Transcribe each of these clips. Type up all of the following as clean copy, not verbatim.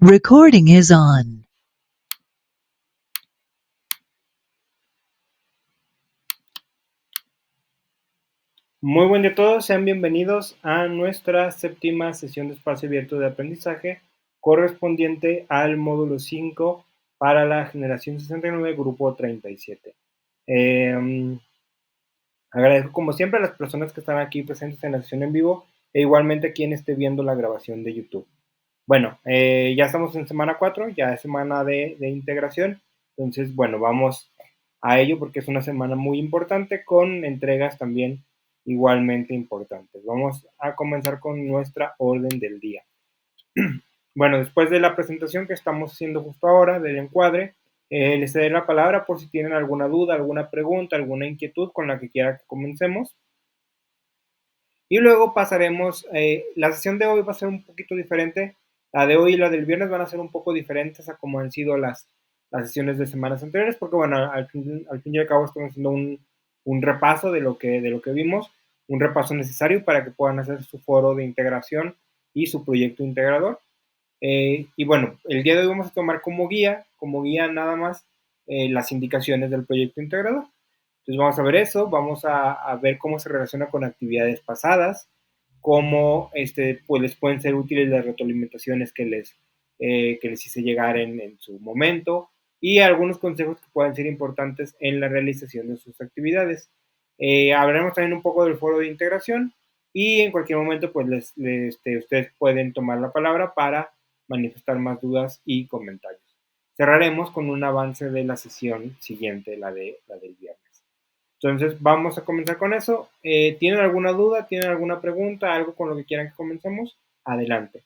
Recording is on. Muy buen día a todos, sean bienvenidos a nuestra séptima sesión de espacio abierto de aprendizaje correspondiente al módulo 5 para la generación 69, grupo 37. Agradezco como siempre a las personas que están aquí presentes en la sesión en vivo e igualmente a quien esté viendo la grabación de YouTube. Bueno, ya estamos en semana 4, ya es semana de integración, entonces bueno, vamos a ello porque es una semana muy importante con entregas también igualmente importantes. Vamos a comenzar con nuestra orden del día. Bueno, después de la presentación que estamos haciendo justo ahora, del encuadre, les daré la palabra por si tienen alguna duda, alguna pregunta, alguna inquietud con la que quiera que comencemos. Y luego pasaremos, la sesión de hoy va a ser un poquito diferente. La de hoy y la del viernes van a ser un poco diferentes a como han sido las sesiones de semanas anteriores, porque bueno, al fin y al cabo estamos haciendo un repaso de lo que vimos, un repaso necesario para que puedan hacer su foro de integración y su proyecto integrador. Y bueno, el día de hoy vamos a tomar como guía nada más las indicaciones del proyecto integrador. Entonces vamos a ver eso, vamos a ver cómo se relaciona con actividades pasadas, cómo pues les pueden ser útiles las retroalimentaciones que les hice llegar en su momento y algunos consejos que pueden ser importantes en la realización de sus actividades. Hablaremos también un poco del foro de integración y en cualquier momento pues ustedes pueden tomar la palabra para manifestar más dudas y comentarios. Cerraremos con un avance de la sesión siguiente, la del viernes. Entonces, vamos a comenzar con eso. ¿Tienen alguna duda? ¿Tienen alguna pregunta? ¿Algo con lo que quieran que comencemos? Adelante.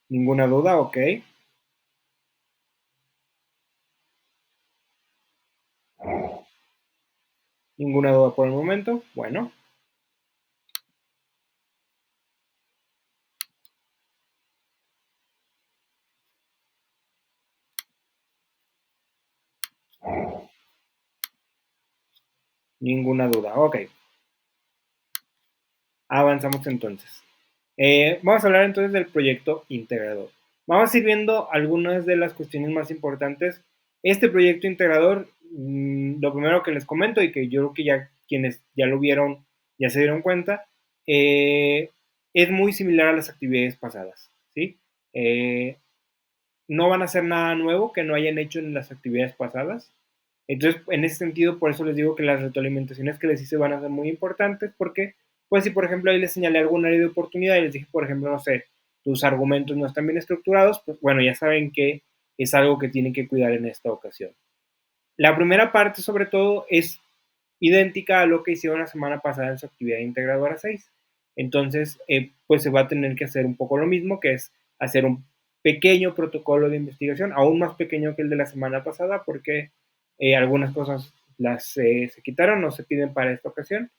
¿Ninguna duda? Ok. ¿Ninguna duda por el momento? Bueno. Ninguna duda. Ok. Avanzamos entonces. Vamos a hablar entonces del proyecto integrador. Vamos a ir viendo algunas de las cuestiones más importantes. Este proyecto integrador, lo primero que les comento y que yo creo que ya quienes ya lo vieron, ya se dieron cuenta, es muy similar a las actividades pasadas, ¿sí? No van a hacer nada nuevo que no hayan hecho en las actividades pasadas. Entonces, en ese sentido, por eso les digo que las retroalimentaciones que les hice van a ser muy importantes porque, pues si por ejemplo ahí les señalé algún área de oportunidad y les dije, por ejemplo, no sé, tus argumentos no están bien estructurados, pues bueno, ya saben que es algo que tienen que cuidar en esta ocasión. La primera parte, sobre todo, es idéntica a lo que hicieron la semana pasada en su actividad integradora 6. Entonces, pues se va a tener que hacer un poco lo mismo, que es hacer un pequeño protocolo de investigación, aún más pequeño que el de la semana pasada, porque algunas cosas se quitaron, no se piden para esta ocasión.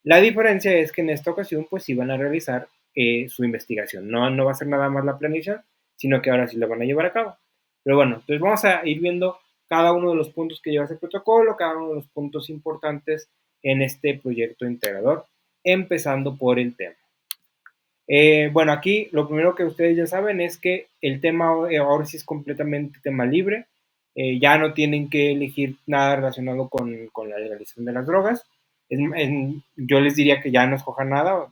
La diferencia es que en esta ocasión, pues sí van a realizar su investigación. No va a ser nada más la planeación, sino que ahora sí la van a llevar a cabo. Pero bueno, entonces vamos a ir viendo cada uno de los puntos que lleva ese protocolo, cada uno de los puntos importantes en este proyecto integrador, empezando por el tema. Bueno, aquí lo primero que ustedes ya saben es que el tema ahora sí es completamente tema libre. Ya no tienen que elegir nada relacionado con la legalización de las drogas. Yo les diría que ya no escojan nada,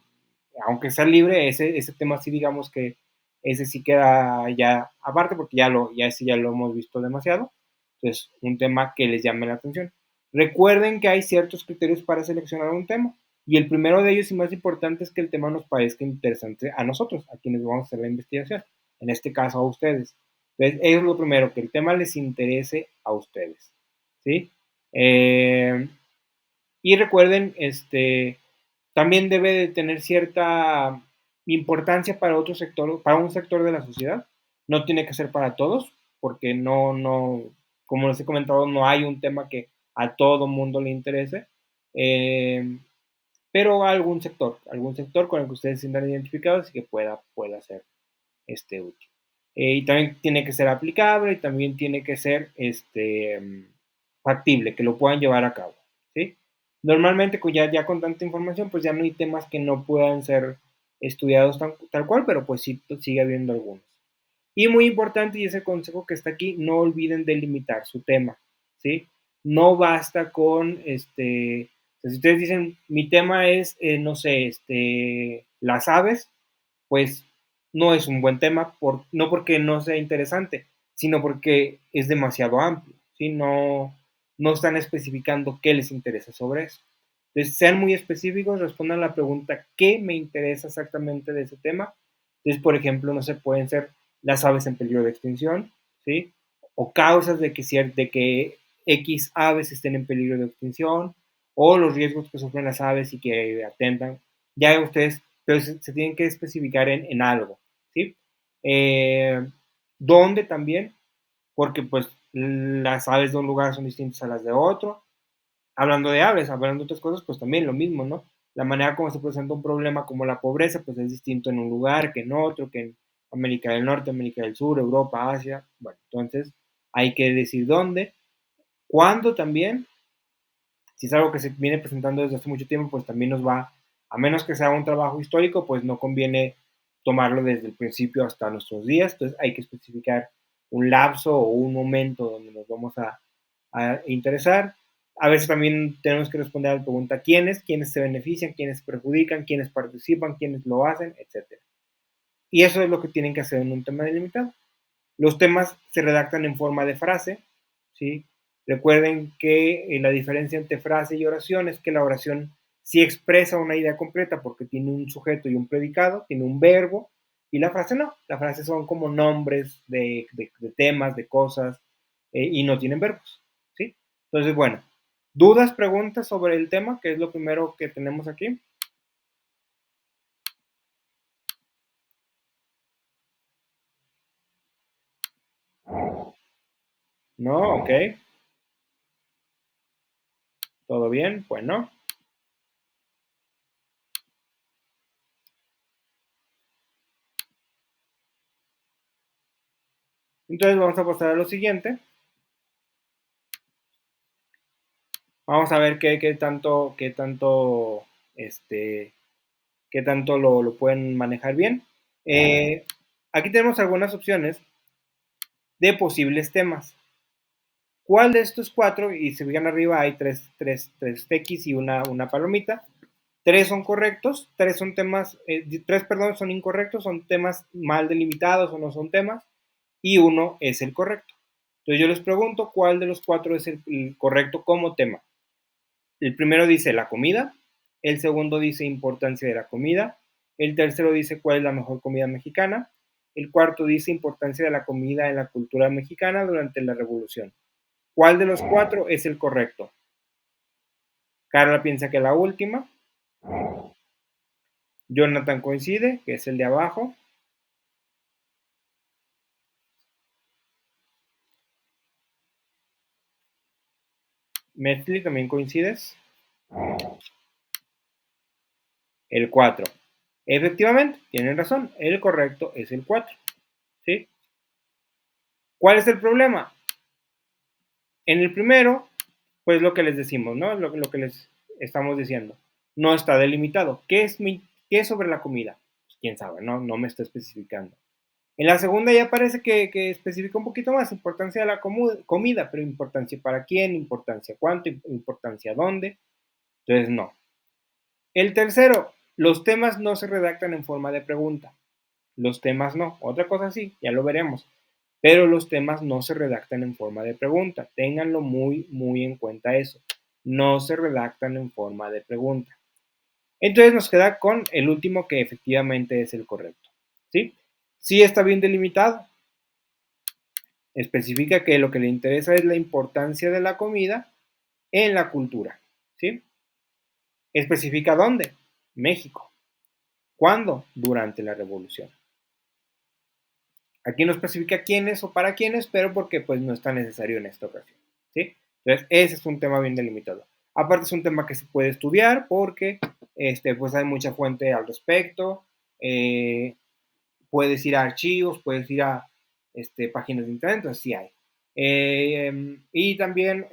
aunque sea libre, ese tema sí digamos que ese sí queda ya aparte porque ese ya lo hemos visto demasiado. Entonces, un tema que les llame la atención. Recuerden que hay ciertos criterios para seleccionar un tema. Y el primero de ellos y más importante es que el tema nos parezca interesante a nosotros, a quienes vamos a hacer la investigación, en este caso a ustedes. Entonces, es lo primero, que el tema les interese a ustedes, ¿sí? Y recuerden, también debe de tener cierta importancia para otro sector, para un sector de la sociedad. No tiene que ser para todos, porque como les he comentado, no hay un tema que a todo mundo le interese. Pero a algún sector con el que ustedes se sientan identificados y que pueda ser útil. Y también tiene que ser aplicable y también tiene que ser factible, que lo puedan llevar a cabo, ¿sí? Normalmente ya con tanta información, pues ya no hay temas que no puedan ser estudiados tal cual, pero pues sí sigue habiendo algunos. Y muy importante, y ese consejo que está aquí, no olviden delimitar su tema, ¿sí? No basta con, si ustedes dicen, mi tema es, no sé, las aves, pues no es un buen tema, no porque no sea interesante, sino porque es demasiado amplio, ¿sí? No están especificando qué les interesa sobre eso. Entonces, sean muy específicos, respondan la pregunta, ¿qué me interesa exactamente de ese tema? Entonces, por ejemplo, no sé, pueden ser las aves en peligro de extinción, ¿sí? O causas de que X aves estén en peligro de extinción, o los riesgos que sufren las aves y que atentan. Ya ustedes, pero se tienen que especificar en algo, ¿sí? ¿Dónde también? Porque pues las aves de un lugar son distintas a las de otro. Hablando de aves, hablando de otras cosas, pues también lo mismo, ¿no? La manera como se presenta un problema como la pobreza, pues es distinto en un lugar que en otro, que en América del Norte, América del Sur, Europa, Asia. Bueno, entonces hay que decir dónde, cuándo también. Si es algo que se viene presentando desde hace mucho tiempo, pues también nos va, a menos que sea un trabajo histórico, pues no conviene tomarlo desde el principio hasta nuestros días. Entonces hay que especificar un lapso o un momento donde nos vamos a interesar. A veces también tenemos que responder a la pregunta quiénes se benefician, quiénes se perjudican, quiénes participan, quiénes lo hacen, etcétera. Y eso es lo que tienen que hacer en un tema delimitado. Los temas se redactan en forma de frase, ¿sí? Recuerden que la diferencia entre frase y oración es que la oración sí expresa una idea completa porque tiene un sujeto y un predicado, tiene un verbo, y la frase no. La frase son como nombres de temas, de cosas, y no tienen verbos, ¿sí? Entonces, bueno, ¿dudas, preguntas sobre el tema? Que es lo primero que tenemos aquí. No, ok, todo bien, bueno. Entonces vamos a pasar a lo siguiente. Vamos a ver este, qué tanto lo pueden manejar bien. Aquí tenemos algunas opciones de posibles temas. ¿Cuál de estos cuatro? Y si fijan arriba hay tres X y una palomita. Tres son correctos, tres, perdón, son incorrectos, son temas mal delimitados o no son temas, y uno es el correcto. Entonces yo les pregunto, ¿cuál de los cuatro es el correcto como tema? El primero dice la comida, el segundo dice importancia de la comida, el tercero dice cuál es la mejor comida mexicana, el cuarto dice importancia de la comida en la cultura mexicana durante la revolución. ¿Cuál de los cuatro es el correcto? Carla piensa que la última, Jonathan coincide, que es el de abajo, Metli también coincides, el 4. Efectivamente, tienen razón, el correcto es el 4. ¿Sí? ¿Cuál es el problema? En el primero, pues lo que les decimos, ¿no? Lo que les estamos diciendo. No está delimitado. ¿Qué es sobre la comida? Pues quién sabe, no me está especificando. En la segunda ya parece que especifica un poquito más importancia de la comida, pero importancia para quién, importancia cuánto, importancia dónde. Entonces, no. El tercero, los temas no se redactan en forma de pregunta. Los temas no. Otra cosa sí, ya lo veremos. Pero los temas no se redactan en forma de pregunta. Ténganlo muy en cuenta eso. No se redactan en forma de pregunta. Entonces nos queda con el último que efectivamente es el correcto. ¿Sí? Sí está bien delimitado. Especifica que lo que le interesa es la importancia de la comida en la cultura. ¿Sí? Especifica dónde. México. ¿Cuándo? Durante la revolución. Aquí no especifica quiénes o para quiénes, pero porque pues no está necesario en esta ocasión, ¿sí? Entonces, ese es un tema bien delimitado. Aparte es un tema que se puede estudiar porque pues hay mucha fuente al respecto. Puedes ir a archivos, puedes ir a páginas de internet, entonces sí hay. Y también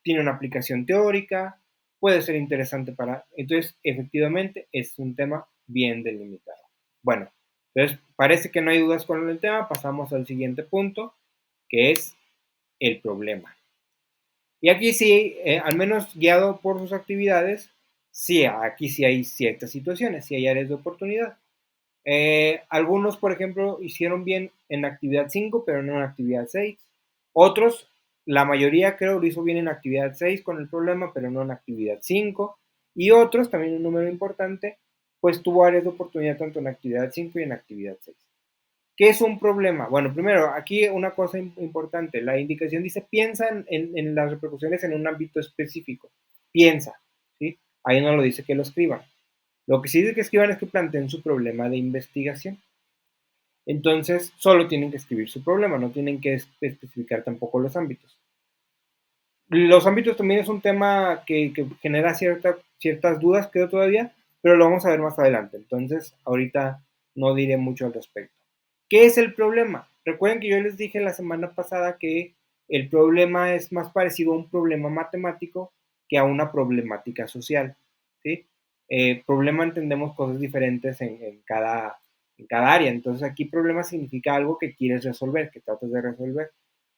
tiene una aplicación teórica, puede ser interesante para... Entonces, efectivamente, es un tema bien delimitado. Bueno, entonces parece que no hay dudas con el tema, pasamos al siguiente punto, que es el problema. Y aquí sí, al menos guiado por sus actividades, sí, aquí sí hay ciertas situaciones, sí hay áreas de oportunidad. Algunos, por ejemplo, hicieron bien en actividad 5, pero no en actividad 6. Otros, la mayoría creo, lo hizo bien en actividad 6 con el problema, pero no en actividad 5. Y otros, también un número importante, pues tuvo áreas de oportunidad tanto en actividad 5 y en actividad 6. ¿Qué es un problema? Bueno, primero, aquí una cosa importante. La indicación dice piensa en las repercusiones en un ámbito específico. Piensa, ¿sí? Ahí no lo dice que lo escriban. Lo que sí dice que escriban es que planteen su problema de investigación. Entonces, solo tienen que escribir su problema, no tienen que especificar tampoco los ámbitos. Los ámbitos también es un tema que genera ciertas dudas, creo todavía, pero lo vamos a ver más adelante. Entonces, ahorita no diré mucho al respecto. ¿Qué es el problema? Recuerden que yo les dije la semana pasada que el problema es más parecido a un problema matemático que a una problemática social, ¿sí? Problema entendemos cosas diferentes en cada área. Entonces, aquí problema significa algo que quieres resolver, que tratas de resolver.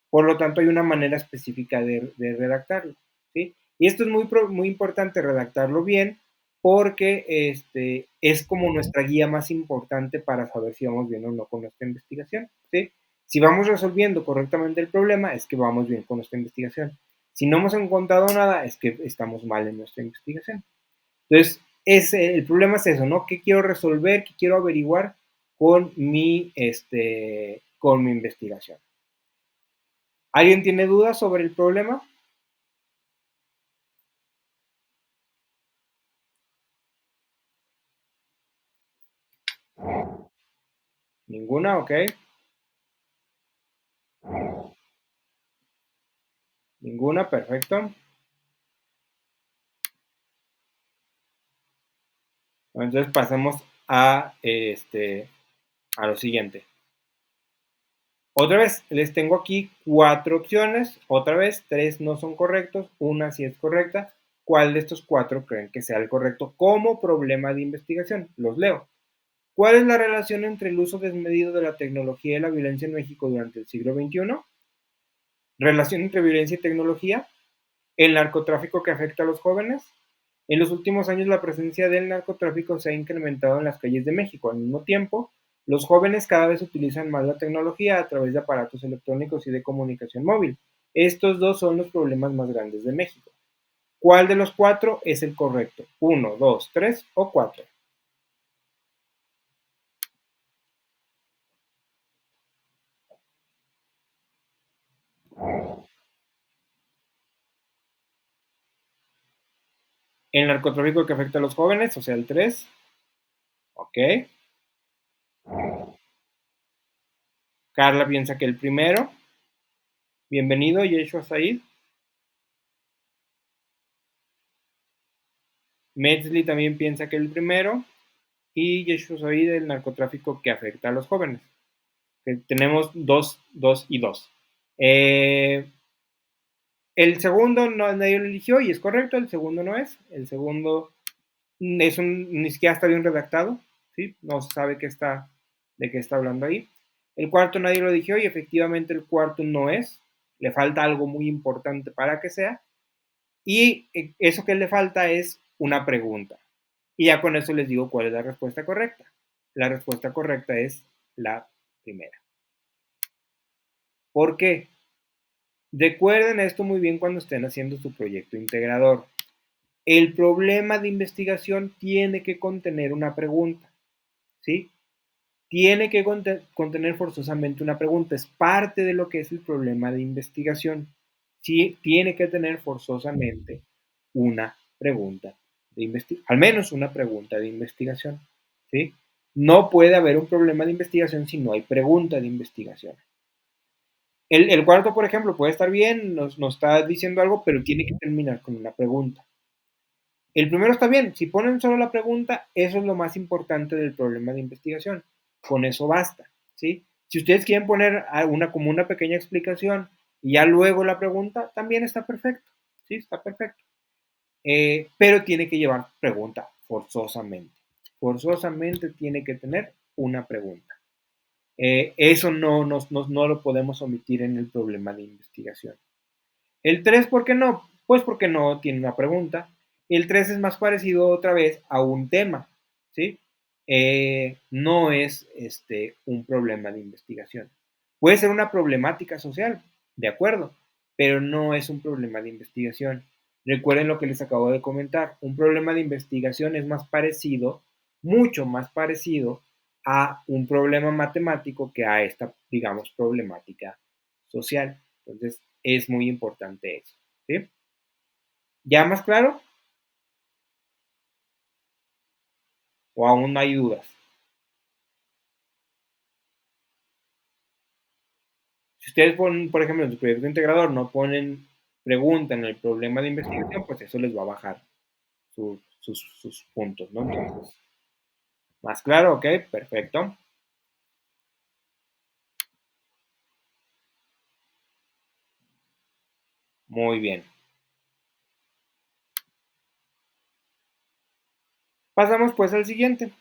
Por lo tanto, hay una manera específica de redactarlo, ¿sí? Y esto es muy importante redactarlo bien porque es como nuestra guía más importante para saber si vamos bien o no con nuestra investigación, ¿sí? Si vamos resolviendo correctamente el problema, es que vamos bien con nuestra investigación. Si no hemos encontrado nada, es que estamos mal en nuestra investigación. Entonces, el problema es eso, ¿no? ¿Qué quiero resolver? ¿Qué quiero averiguar con mi investigación? ¿Alguien tiene dudas sobre el problema? Ninguna, ok. Ninguna, perfecto. Entonces pasemos a lo siguiente. Otra vez, les tengo aquí 4 opciones. Otra vez, 3 no son correctos, una sí es correcta. ¿Cuál de estos 4 creen que sea el correcto como problema de investigación? Los leo. ¿Cuál es la relación entre el uso desmedido de la tecnología y la violencia en México durante el siglo XXI? Relación entre violencia y tecnología. El narcotráfico que afecta a los jóvenes. En los últimos años la presencia del narcotráfico se ha incrementado en las calles de México. Al mismo tiempo, los jóvenes cada vez utilizan más la tecnología a través de aparatos electrónicos y de comunicación móvil. Estos dos son los problemas más grandes de México. ¿Cuál de los 4 es el correcto? ¿1, 2, 3 o 4? El narcotráfico que afecta a los jóvenes, o sea, el 3. Ok. Carla piensa que el primero. Bienvenido, Yeshua Said. Metzli también piensa que el primero. Y Yeshua Said, el narcotráfico que afecta a los jóvenes. Que tenemos 2, 2 y 2. El segundo nadie lo eligió y es correcto, el segundo no es. El segundo ni siquiera está bien redactado, ¿sí? No se sabe de qué está hablando ahí. El cuarto nadie lo eligió y efectivamente el cuarto no es. Le falta algo muy importante para que sea. Y eso que le falta es una pregunta. Y ya con eso les digo cuál es la respuesta correcta. La respuesta correcta es la primera. ¿Por qué? Recuerden esto muy bien cuando estén haciendo su proyecto integrador. El problema de investigación tiene que contener una pregunta, ¿sí? Tiene que contener forzosamente una pregunta. Es parte de lo que es el problema de investigación. Sí, tiene que tener forzosamente una pregunta de investigación, al menos una pregunta de investigación, ¿sí? No puede haber un problema de investigación si no hay pregunta de investigación. El cuarto, por ejemplo, puede estar bien, nos está diciendo algo, pero tiene que terminar con una pregunta. El primero está bien, si ponen solo la pregunta, eso es lo más importante del problema de investigación. Con eso basta, ¿sí? Si ustedes quieren poner como una pequeña explicación Y ya luego la pregunta también está perfecto, ¿sí? Está perfecto. Pero tiene que llevar pregunta forzosamente. Forzosamente tiene que tener una pregunta. Eso no lo podemos omitir en el problema de investigación. El 3, ¿por qué no? Pues porque no tiene una pregunta. El 3 es más parecido otra vez a un tema, ¿sí? No es un problema de investigación. Puede ser una problemática social, de acuerdo, pero no es un problema de investigación. Recuerden lo que les acabo de comentar. Un problema de investigación es más parecido, mucho más parecido a un problema matemático que a esta, digamos, problemática social. Entonces, es muy importante eso, ¿sí? ¿Ya más claro? ¿O aún no hay dudas? Si ustedes ponen, por ejemplo, en su proyecto integrador, no ponen pregunta en el problema de investigación, pues eso les va a bajar sus puntos, ¿no? Entonces, ¿más claro? Ok, perfecto. Muy bien. Pasamos pues al siguiente.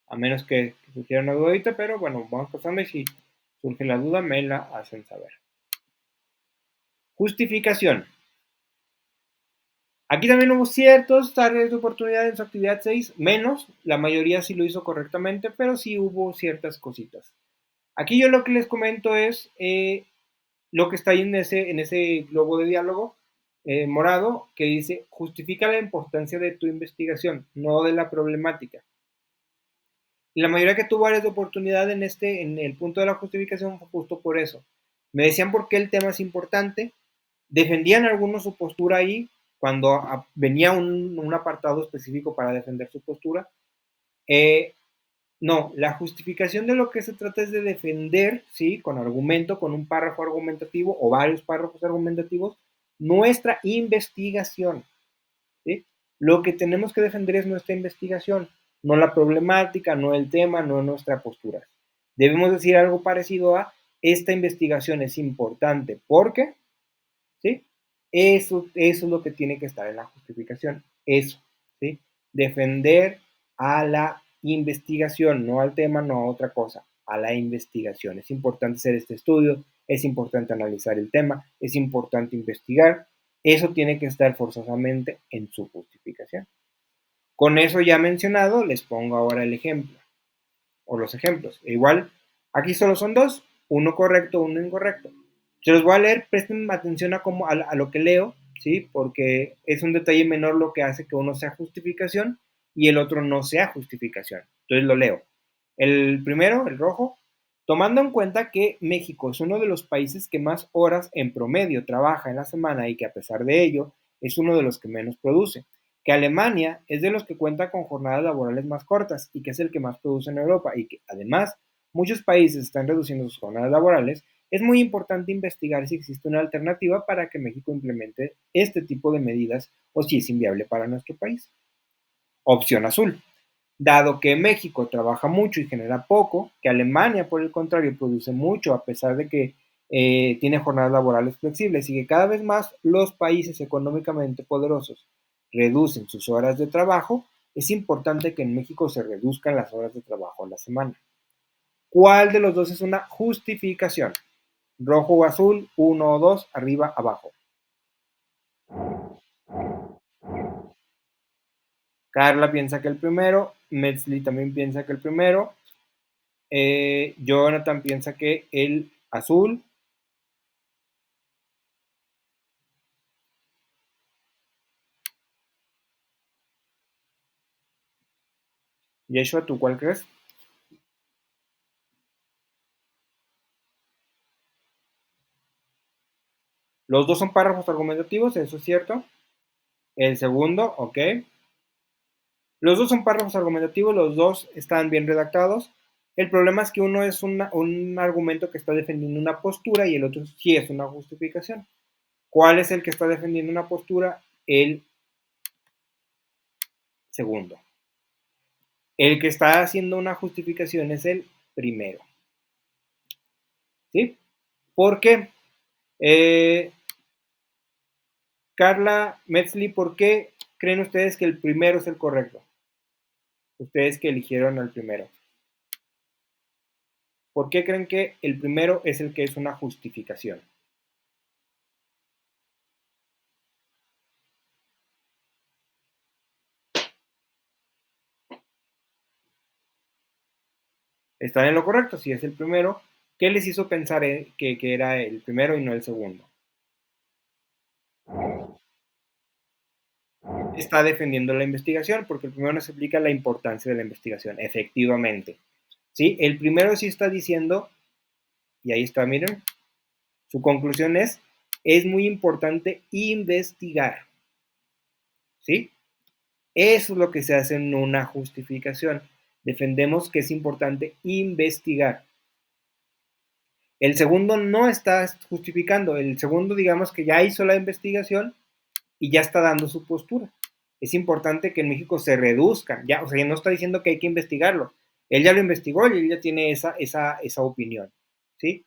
A menos que surgiera una dudita, pero bueno, vamos pasando y si surge la duda, me la hacen saber. Justificación. Aquí también hubo ciertos áreas de oportunidad en su actividad 6, menos, la mayoría sí lo hizo correctamente, pero sí hubo ciertas cositas. Aquí yo lo que les comento es lo que está ahí en ese globo de diálogo morado, que dice, justifica la importancia de tu investigación, no de la problemática. Y la mayoría que tuvo áreas de oportunidad en el punto de la justificación fue justo por eso. Me decían por qué el tema es importante, defendían algunos su postura ahí, cuando venía un apartado específico para defender su postura. Eh, no, la justificación de lo que se trata es de defender, ¿sí? Con argumento, con un párrafo argumentativo o varios párrafos argumentativos, nuestra investigación, ¿sí? Lo que tenemos que defender es nuestra investigación, no la problemática, no el tema, no nuestra postura. Debemos decir algo parecido a, esta investigación es importante porque, ¿sí? Eso es lo que tiene que estar en la justificación, eso, ¿sí? Defender a la investigación, no al tema, no a otra cosa, a la investigación. Es importante hacer este estudio, es importante analizar el tema, es importante investigar. Eso tiene que estar forzosamente en su justificación. Con eso ya mencionado, les pongo ahora el ejemplo o los ejemplos. E igual, aquí solo son dos, uno correcto, uno incorrecto. Se los voy a leer, presten atención a lo que leo, ¿sí? Porque es un detalle menor lo que hace que uno sea justificación y el otro no sea justificación. Entonces lo leo. El primero, el rojo, tomando en cuenta que México es uno de los países que más horas en promedio trabaja en la semana y que a pesar de ello es uno de los que menos produce, que Alemania es de los que cuenta con jornadas laborales más cortas y que es el que más produce en Europa y que además muchos países están reduciendo sus jornadas laborales, es muy importante investigar si existe una alternativa para que México implemente este tipo de medidas o si es inviable para nuestro país. Opción azul. Dado que México trabaja mucho y genera poco, que Alemania, por el contrario, produce mucho a pesar de que tiene jornadas laborales flexibles y que cada vez más los países económicamente poderosos reducen sus horas de trabajo, es importante que en México se reduzcan las horas de trabajo a la semana. ¿Cuál de los dos es una justificación? Rojo o azul, uno o dos, arriba, abajo. Carla piensa que el primero, Metzli también piensa que el primero, Jonathan piensa que el azul. Yeshua, ¿tú cuál crees? Los dos son párrafos argumentativos, eso es cierto. El segundo, ok. Los dos son párrafos argumentativos, los dos están bien redactados. El problema es que uno es un argumento que está defendiendo una postura y el otro sí es una justificación. ¿Cuál es el que está defendiendo una postura? El segundo. El que está haciendo una justificación es el primero. ¿Sí? ¿Por qué? Carla Metzli, ¿por qué creen ustedes que el primero es el correcto? Ustedes que eligieron al primero. ¿Por qué creen que el primero es el que es una justificación? Están en lo correcto, si es el primero. ¿Qué les hizo pensar que era el primero y no el segundo? Está defendiendo la investigación, porque el primero nos explica la importancia de la investigación, efectivamente. ¿Sí? El primero sí está diciendo, y ahí está, miren, su conclusión es muy importante investigar. ¿Sí? Eso es lo que se hace en una justificación. Defendemos que es importante investigar. El segundo no está justificando. El segundo, digamos que ya hizo la investigación y ya está dando su postura. Es importante que en México se reduzcan. Ya, o sea, ya no está diciendo que hay que investigarlo. Él ya lo investigó y él ya tiene esa opinión. ¿Sí?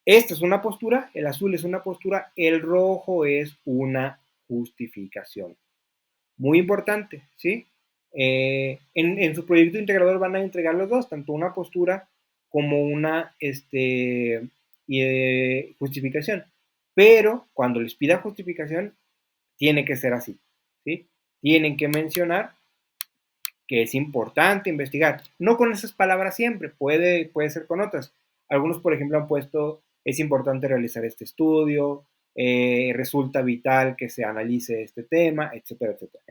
Esta es una postura, el azul es una postura, el rojo es una justificación. Muy importante, ¿sí? En su proyecto integrador van a entregar los dos, tanto una postura como una justificación. Pero cuando les pida justificación, tiene que ser así, ¿sí? Tienen que mencionar que es importante investigar. No con esas palabras siempre, puede ser con otras. Algunos, por ejemplo, han puesto, es importante realizar este estudio, resulta vital que se analice este tema, etcétera, etcétera.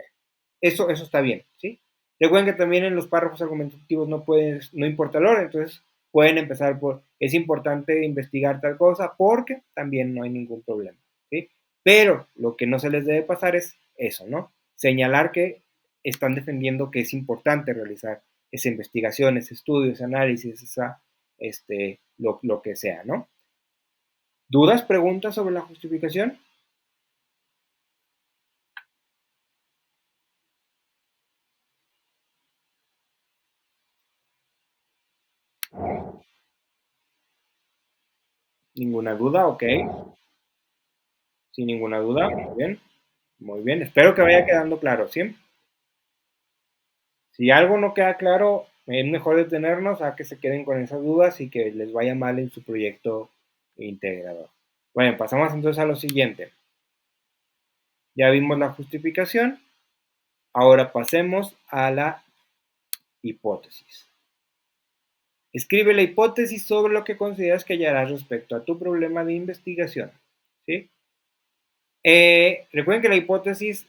Eso está bien, ¿sí? Recuerden que también en los párrafos argumentativos no importa el orden, entonces pueden empezar por, es importante investigar tal cosa porque también no hay ningún problema, ¿sí? Pero lo que no se les debe pasar es eso, ¿no? Señalar que están defendiendo que es importante realizar esa investigación, ese estudio, ese análisis, lo que sea, ¿no? ¿Dudas, preguntas sobre la justificación? ¿Ninguna duda? Ok. Sin ninguna duda. Muy bien. Muy bien. Espero que vaya quedando claro, ¿sí? Si algo no queda claro, es mejor detenernos a que se queden con esas dudas y que les vaya mal en su proyecto integrador. Bueno, pasamos entonces a lo siguiente. Ya vimos la justificación. Ahora pasemos a la hipótesis. Escribe la hipótesis sobre lo que consideras que hallarás respecto a tu problema de investigación. ¿Sí? Recuerden que la hipótesis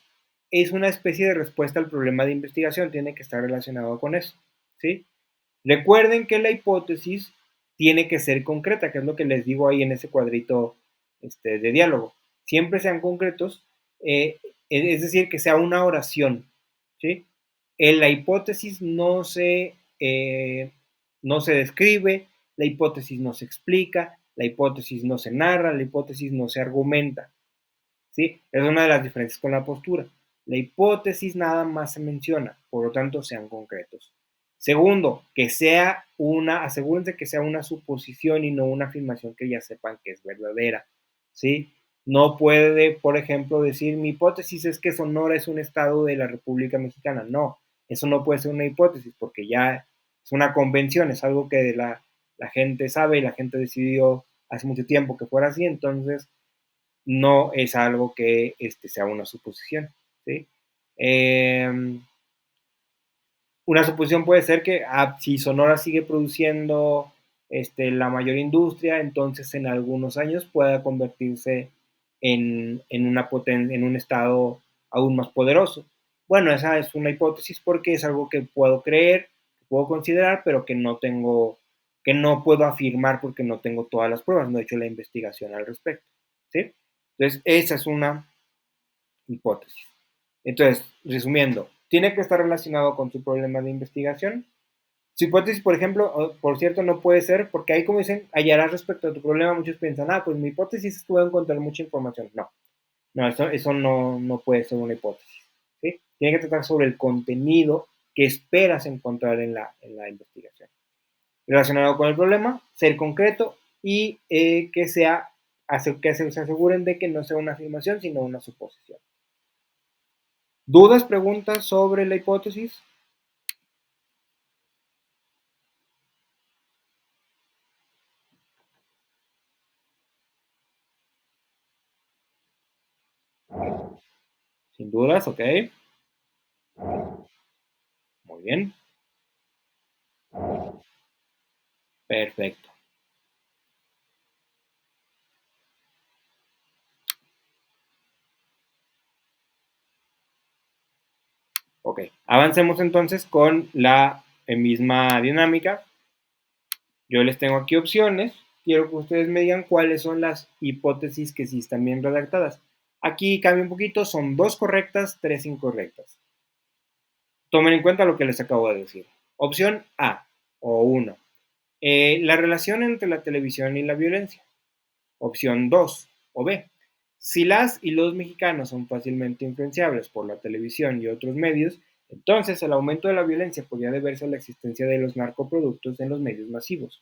es una especie de respuesta al problema de investigación, tiene que estar relacionado con eso. ¿Sí? Recuerden que la hipótesis tiene que ser concreta, que es lo que les digo ahí en ese cuadrito de diálogo. Siempre sean concretos, es decir, que sea una oración. ¿Sí? En la hipótesis no se describe, la hipótesis no se explica, la hipótesis no se narra, la hipótesis no se argumenta. ¿Sí? Es una de las diferencias con la postura. La hipótesis nada más se menciona, por lo tanto sean concretos. Segundo, asegúrense que sea una suposición y no una afirmación que ya sepan que es verdadera. ¿Sí? No puede, por ejemplo, decir mi hipótesis es que Sonora es un estado de la República Mexicana. No, eso no puede ser una hipótesis porque ya es una convención, es algo que la gente sabe y la gente decidió hace mucho tiempo que fuera así, entonces no es algo que sea una suposición. ¿Sí? Una suposición puede ser que si Sonora sigue produciendo la mayor industria, entonces en algunos años pueda convertirse en un estado aún más poderoso. Bueno, esa es una hipótesis porque es algo que puedo creer, que puedo considerar, pero que no puedo afirmar porque no tengo todas las pruebas, no he hecho la investigación al respecto. ¿Sí? Entonces, esa es una hipótesis. Entonces, resumiendo, tiene que estar relacionado con tu problema de investigación. Su hipótesis, por ejemplo, por cierto, no puede ser, porque ahí como dicen, hallarás respecto a tu problema, muchos piensan, pues mi hipótesis es que voy a encontrar mucha información. No, eso no puede ser una hipótesis. ¿Sí? Tiene que tratar sobre el contenido que esperas encontrar en la investigación. Relacionado con el problema, ser concreto y que sea hace que se aseguren de que no sea una afirmación, sino una suposición. ¿Dudas, preguntas sobre la hipótesis? Sin dudas, ok. Muy bien. Perfecto. Ok. Avancemos entonces con la misma dinámica. Yo les tengo aquí opciones. Quiero que ustedes me digan cuáles son las hipótesis que sí están bien redactadas. Aquí cambia un poquito, son 2 correctas, 3 incorrectas. Tomen en cuenta lo que les acabo de decir. Opción A o 1. La relación entre la televisión y la violencia. Opción 2 o B. Si las y los mexicanos son fácilmente influenciables por la televisión y otros medios, entonces el aumento de la violencia podría deberse a la existencia de los narcoproductos en los medios masivos.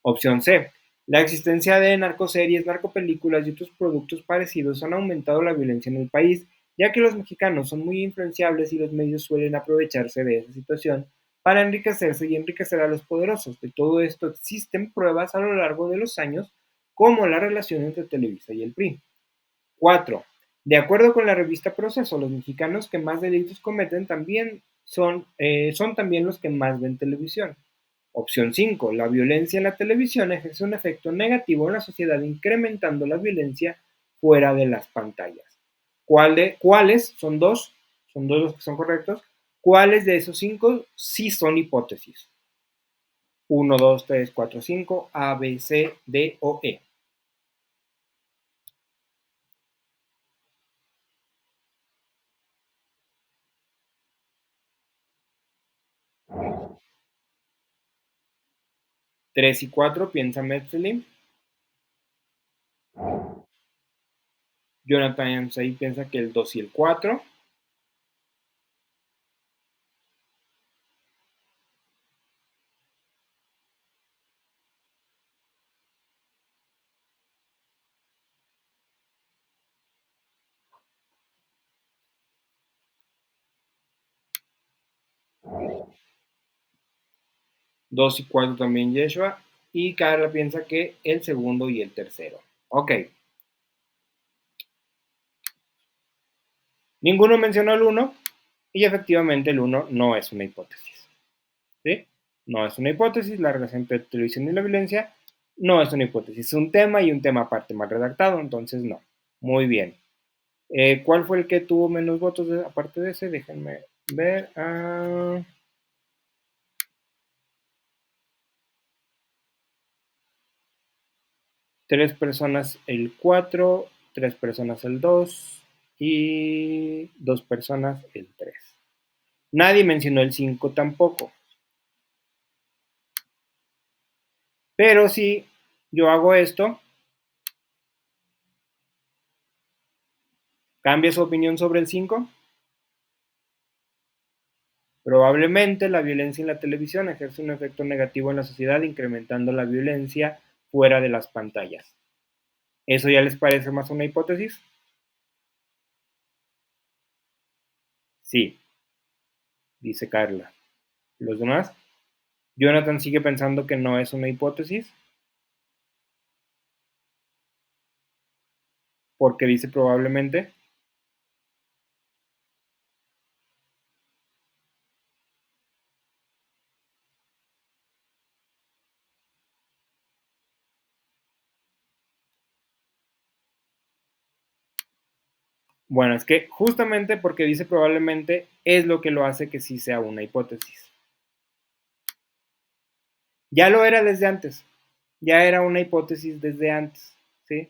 Opción C. La existencia de narcoseries, narcopelículas y otros productos parecidos han aumentado la violencia en el país, ya que los mexicanos son muy influenciables y los medios suelen aprovecharse de esa situación para enriquecerse y enriquecer a los poderosos. De todo esto existen pruebas a lo largo de los años, como la relación entre Televisa y el PRI. 4. De acuerdo con la revista Proceso, los mexicanos que más delitos cometen también son también los que más ven televisión. Opción 5. La violencia en la televisión ejerce un efecto negativo en la sociedad, incrementando la violencia fuera de las pantallas. ¿Cuáles? Son dos los que son correctos. ¿Cuáles de esos 5 sí son hipótesis? 1, 2, 3, 4, 5, A, B, C, D o E. 3 y 4, piensa Metzelim. Jonathan ahí piensa que el 2 y el 4. 2 y 4 también Yeshua. Y Carla piensa que el segundo y el tercero. Ok. Ninguno mencionó el 1 y efectivamente el 1 no es una hipótesis. ¿Sí? No es una hipótesis, la relación entre televisión y la violencia no es una hipótesis, es un tema y un tema aparte mal redactado, entonces no. Muy bien. ¿Cuál fue el que tuvo menos votos aparte de ese? Déjenme ver. 3 personas el 4, 3 personas el 2 y 2 personas el 3. Nadie mencionó el 5 tampoco. Pero si yo hago esto, ¿cambia su opinión sobre el 5? Probablemente la violencia en la televisión ejerce un efecto negativo en la sociedad, incrementando la violencia fuera de las pantallas. ¿Eso ya les parece más una hipótesis? Sí, dice Carla. ¿Los demás? Jonathan sigue pensando que no es una hipótesis porque dice probablemente. Bueno, es que justamente porque dice probablemente es lo que lo hace que sí sea una hipótesis. Ya lo era desde antes, ya era una hipótesis desde antes, ¿sí?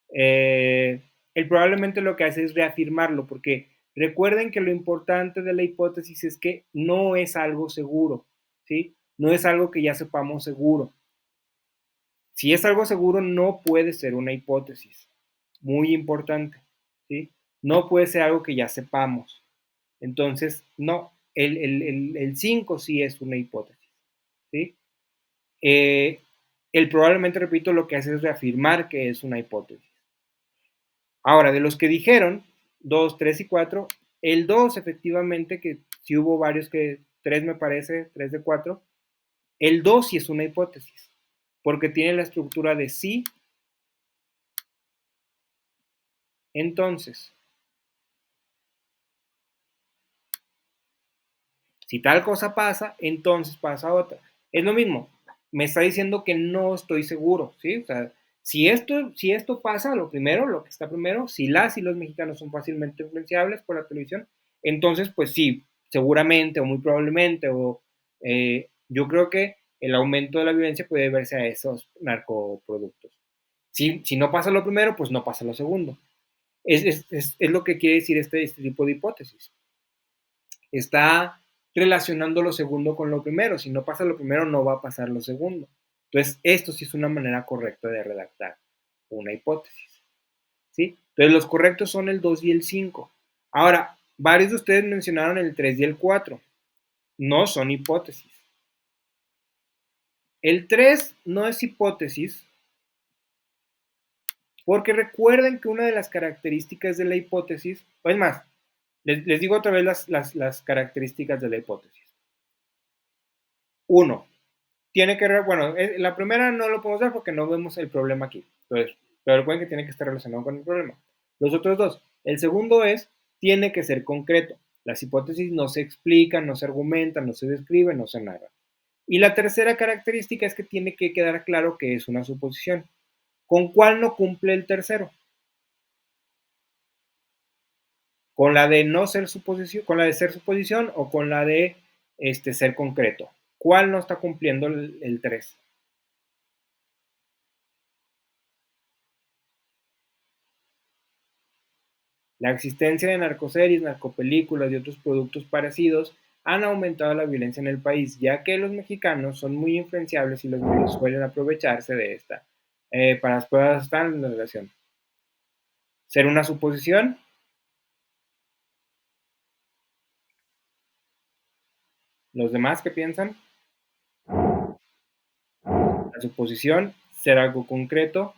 Él probablemente lo que hace es reafirmarlo, porque recuerden que lo importante de la hipótesis es que no es algo seguro, ¿sí? No es algo que ya sepamos seguro. Si es algo seguro, no puede ser una hipótesis. Muy importante, ¿sí? No puede ser algo que ya sepamos. Entonces, no, el 5 sí es una hipótesis, ¿sí? el probablemente, repito, lo que hace es reafirmar que es una hipótesis. Ahora, de los que dijeron, 2, 3 y 4, el 2 efectivamente, que si hubo varios que, 3 me parece, 3 de 4, el 2 sí es una hipótesis, porque tiene la estructura de sí, entonces. Si tal cosa pasa, entonces pasa otra. Es lo mismo, me está diciendo que no estoy seguro, ¿sí? O sea, si esto pasa, lo primero, lo que está primero, si las y los mexicanos son fácilmente influenciables por la televisión, entonces, pues sí, seguramente o muy probablemente, o yo creo que el aumento de la violencia puede verse a esos narcoproductos. Si no pasa lo primero, pues no pasa lo segundo. Es lo que quiere decir este tipo de hipótesis. Está relacionando lo segundo con lo primero. Si no pasa lo primero, no va a pasar lo segundo. Entonces, esto sí es una manera correcta de redactar una hipótesis. ¿Sí? Entonces, los correctos son el 2 y el 5. Ahora, varios de ustedes mencionaron el 3 y el 4. No son hipótesis. El 3 no es hipótesis porque recuerden que una de las características de la hipótesis, o es más, les digo otra vez las características de la hipótesis. Uno, tiene que, bueno, la primera no lo podemos ver porque no vemos el problema aquí. Entonces, pero recuerden que tiene que estar relacionado con el problema. Los otros dos. El segundo es, tiene que ser concreto. Las hipótesis no se explican, no se argumentan, no se describen, no se narran. Y la tercera característica es que tiene que quedar claro que es una suposición. ¿Con cuál no cumple el tercero? ¿Con la de no ser suposición, con la de ser suposición o con la de ser concreto? ¿Cuál no está cumpliendo el 3? La existencia de narcoseries, narcopelículas y otros productos parecidos han aumentado la violencia en el país, ya que los mexicanos son muy influenciables y los medios suelen aprovecharse de esta para las pruebas están en la relación. ¿Ser una suposición? ¿Los demás qué piensan? La suposición, ser algo concreto.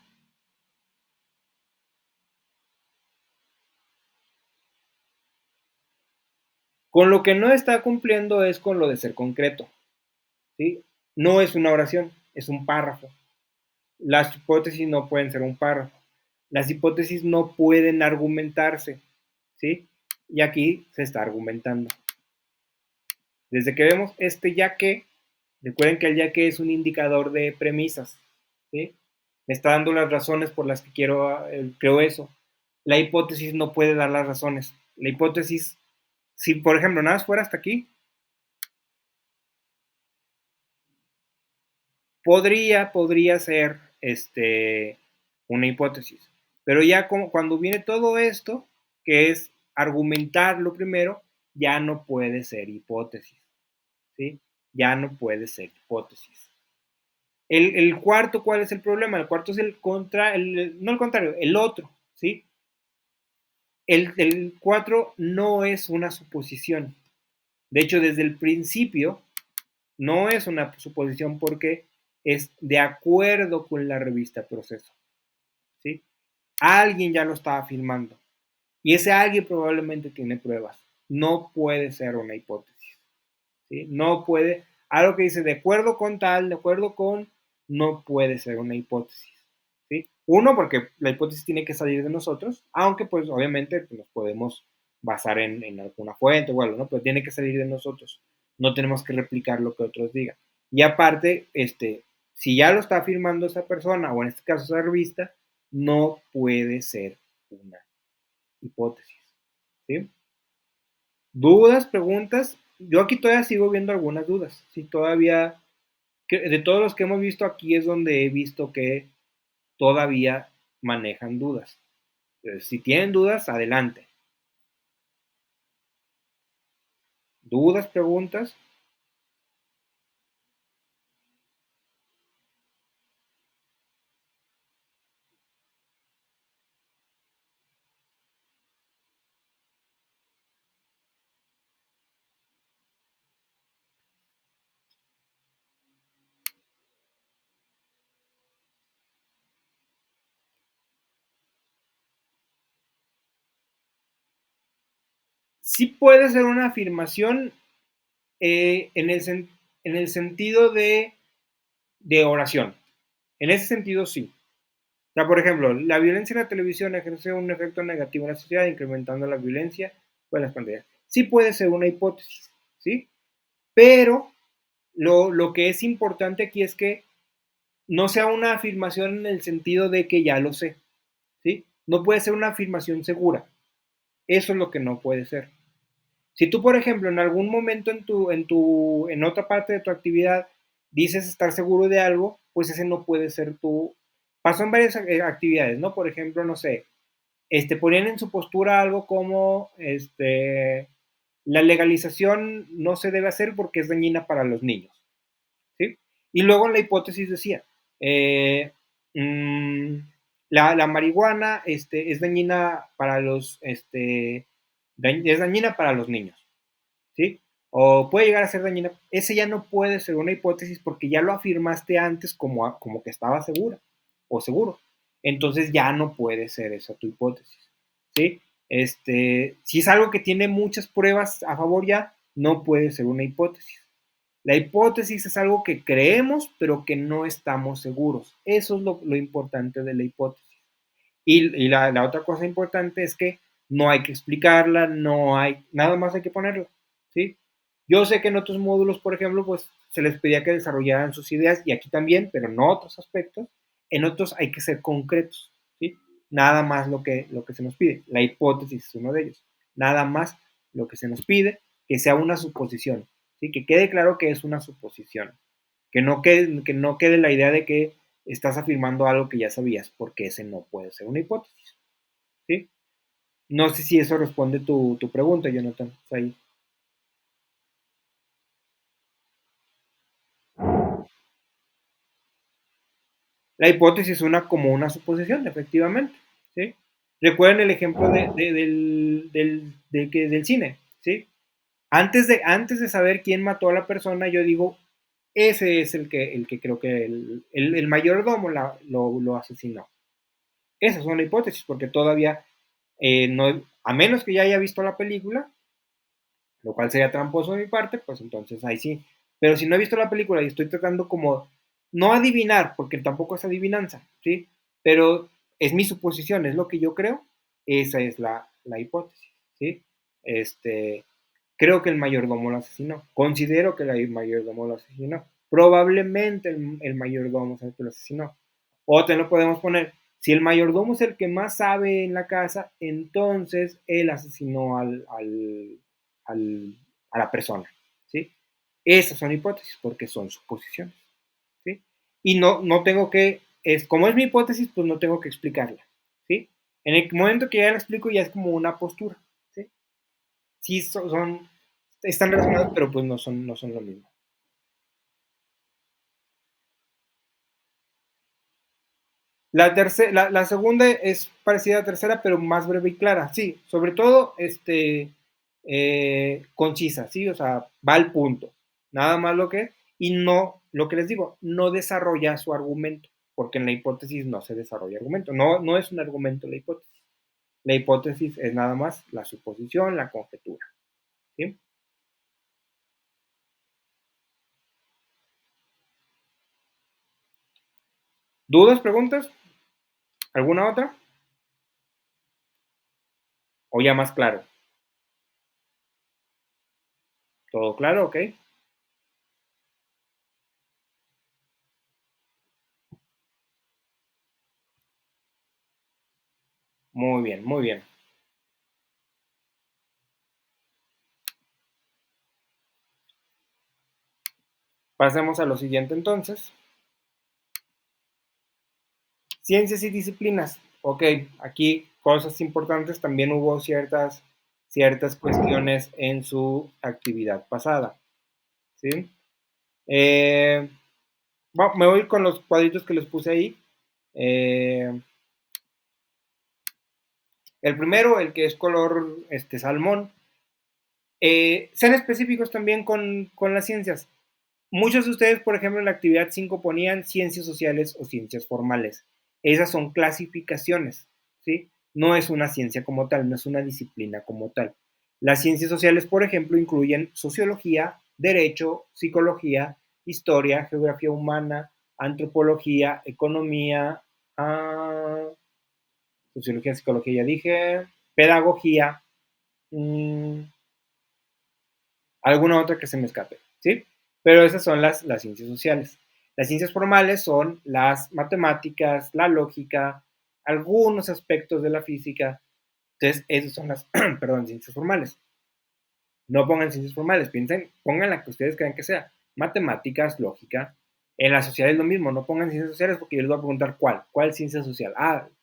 Con lo que no está cumpliendo es con lo de ser concreto, ¿sí? No es una oración, es un párrafo. Las hipótesis no pueden ser un párrafo. Las hipótesis no pueden argumentarse, ¿sí? Y aquí se está argumentando. Desde que vemos este ya que, recuerden que el ya que es un indicador de premisas, ¿sí? Me está dando las razones por las que creo eso. La hipótesis no puede dar las razones. La hipótesis, si por ejemplo nada más fuera hasta aquí, podría ser una hipótesis. Pero ya cuando viene todo esto, que es argumentar lo primero, ya no puede ser hipótesis, ¿sí? Ya no puede ser hipótesis. El cuarto, ¿cuál es el problema? El cuarto es no el contrario, el otro, ¿sí? El 4 no es una suposición. De hecho, desde el principio, no es una suposición porque es de acuerdo con la revista Proceso, ¿sí? Alguien ya lo estaba filmando y ese alguien probablemente tiene pruebas. No puede ser una hipótesis, ¿sí? No puede, algo que dice de acuerdo con tal, de acuerdo con, no puede ser una hipótesis, ¿sí? Uno, porque la hipótesis tiene que salir de nosotros, aunque pues obviamente pues, nos podemos basar en alguna fuente o algo, ¿no? Pero tiene que salir de nosotros. No tenemos que replicar lo que otros digan. Y aparte, si ya lo está afirmando esa persona, o en este caso esa revista, no puede ser una hipótesis, ¿sí? ¿Dudas, preguntas? Yo aquí todavía sigo viendo algunas dudas. Sí, todavía, de todos los que hemos visto aquí es donde he visto que todavía manejan dudas. Si tienen dudas, adelante. ¿Dudas, preguntas? Sí puede ser una afirmación en el sentido de oración. En ese sentido, sí. O sea, por ejemplo, la violencia en la televisión ejerce un efecto negativo en la sociedad, incrementando la violencia con las pantallas. Sí puede ser una hipótesis, ¿sí? Pero lo que es importante aquí es que no sea una afirmación en el sentido de que ya lo sé, ¿sí? No puede ser una afirmación segura. Eso es lo que no puede ser. Si tú, por ejemplo, en algún momento en otra parte de tu actividad dices estar seguro de algo, pues ese no puede ser tu. Pasó en varias actividades, ¿no? Por ejemplo, no sé, ponían en su postura algo como, la legalización no se debe hacer porque es dañina para los niños, ¿sí? Y luego la hipótesis decía, eh, mmm, la marihuana es dañina para es dañina para los niños, ¿sí? O puede llegar a ser dañina. Ese ya no puede ser una hipótesis porque ya lo afirmaste antes como que estaba segura o seguro. Entonces ya no puede ser esa tu hipótesis, ¿sí? Si es algo que tiene muchas pruebas a favor ya, no puede ser una hipótesis. La hipótesis es algo que creemos, pero que no estamos seguros. Eso es lo importante de la hipótesis. Y la otra cosa importante es que no hay que explicarla, no hay, nada más hay que ponerla, ¿sí? Yo sé que en otros módulos, por ejemplo, pues se les pedía que desarrollaran sus ideas, y aquí también, pero no otros aspectos. En otros hay que ser concretos, ¿sí? Nada más lo que se nos pide. La hipótesis es uno de ellos. Nada más lo que se nos pide, que sea una suposición, ¿sí? Que quede claro que es una suposición. Que no quede la idea de que estás afirmando algo que ya sabías, porque ese no puede ser una hipótesis, ¿sí? No sé si eso responde tu pregunta, Jonathan. Ahí. La hipótesis es como una suposición, efectivamente, ¿sí? Recuerden el ejemplo del cine, ¿sí? Antes de saber quién mató a la persona, yo digo, ese es el que creo que el mayordomo lo asesinó. Esa es una hipótesis, porque todavía no, a menos que ya haya visto la película, lo cual sería tramposo de mi parte, pues entonces ahí sí. Pero si no he visto la película y estoy tratando como, no adivinar, porque tampoco es adivinanza, ¿sí? Pero es mi suposición, es lo que yo creo, esa es la hipótesis, ¿sí? Este, creo que el mayordomo lo asesinó, considero que el mayordomo lo asesinó, probablemente el mayordomo es el que lo asesinó. O te lo podemos poner, si el mayordomo es el que más sabe en la casa, entonces él asesinó al, a la persona, ¿sí? Esas son hipótesis porque son suposiciones, ¿sí? Y no tengo que, como es mi hipótesis, pues no tengo que explicarla, ¿sí? En el momento que ya la explico ya es como una postura, ¿sí? Sí están relacionados, pero pues no son lo mismo. La segunda es parecida a la tercera, pero más breve y clara. Sí, sobre todo concisa, ¿sí? O sea, va al punto. Nada más lo que, y no, lo que les digo, no desarrolla su argumento, porque en la hipótesis no se desarrolla argumento. No es un argumento la hipótesis. La hipótesis es nada más la suposición, la conjetura, ¿sí? ¿Dudas, preguntas? ¿Alguna otra? ¿O ya más claro? ¿Todo claro? ¿Ok? Muy bien, muy bien. Pasemos a lo siguiente entonces. Ciencias y disciplinas. Ok, aquí cosas importantes. También hubo ciertas cuestiones en su actividad pasada. ¿Sí? Eh, me voy con los cuadritos que les puse ahí. Eh, el primero, el que es color salmón. Sean específicos también con las ciencias. Muchos de ustedes, por ejemplo, en la actividad 5 ponían ciencias sociales o ciencias formales. Esas son clasificaciones, ¿sí? No es una ciencia como tal, no es una disciplina como tal. Las ciencias sociales, por ejemplo, incluyen sociología, derecho, psicología, historia, geografía humana, antropología, economía, sociología, psicología, ya dije, pedagogía, mmm, alguna otra que se me escape, ¿sí? Pero esas son las ciencias sociales. Las ciencias formales son las matemáticas, la lógica, algunos aspectos de la física. Entonces, esas son las, perdón, ciencias formales. No pongan ciencias formales, piensen, pongan la que ustedes crean que sea. Matemáticas, lógica. En la sociedad es lo mismo, no pongan ciencias sociales porque yo les voy a preguntar cuál ciencia social.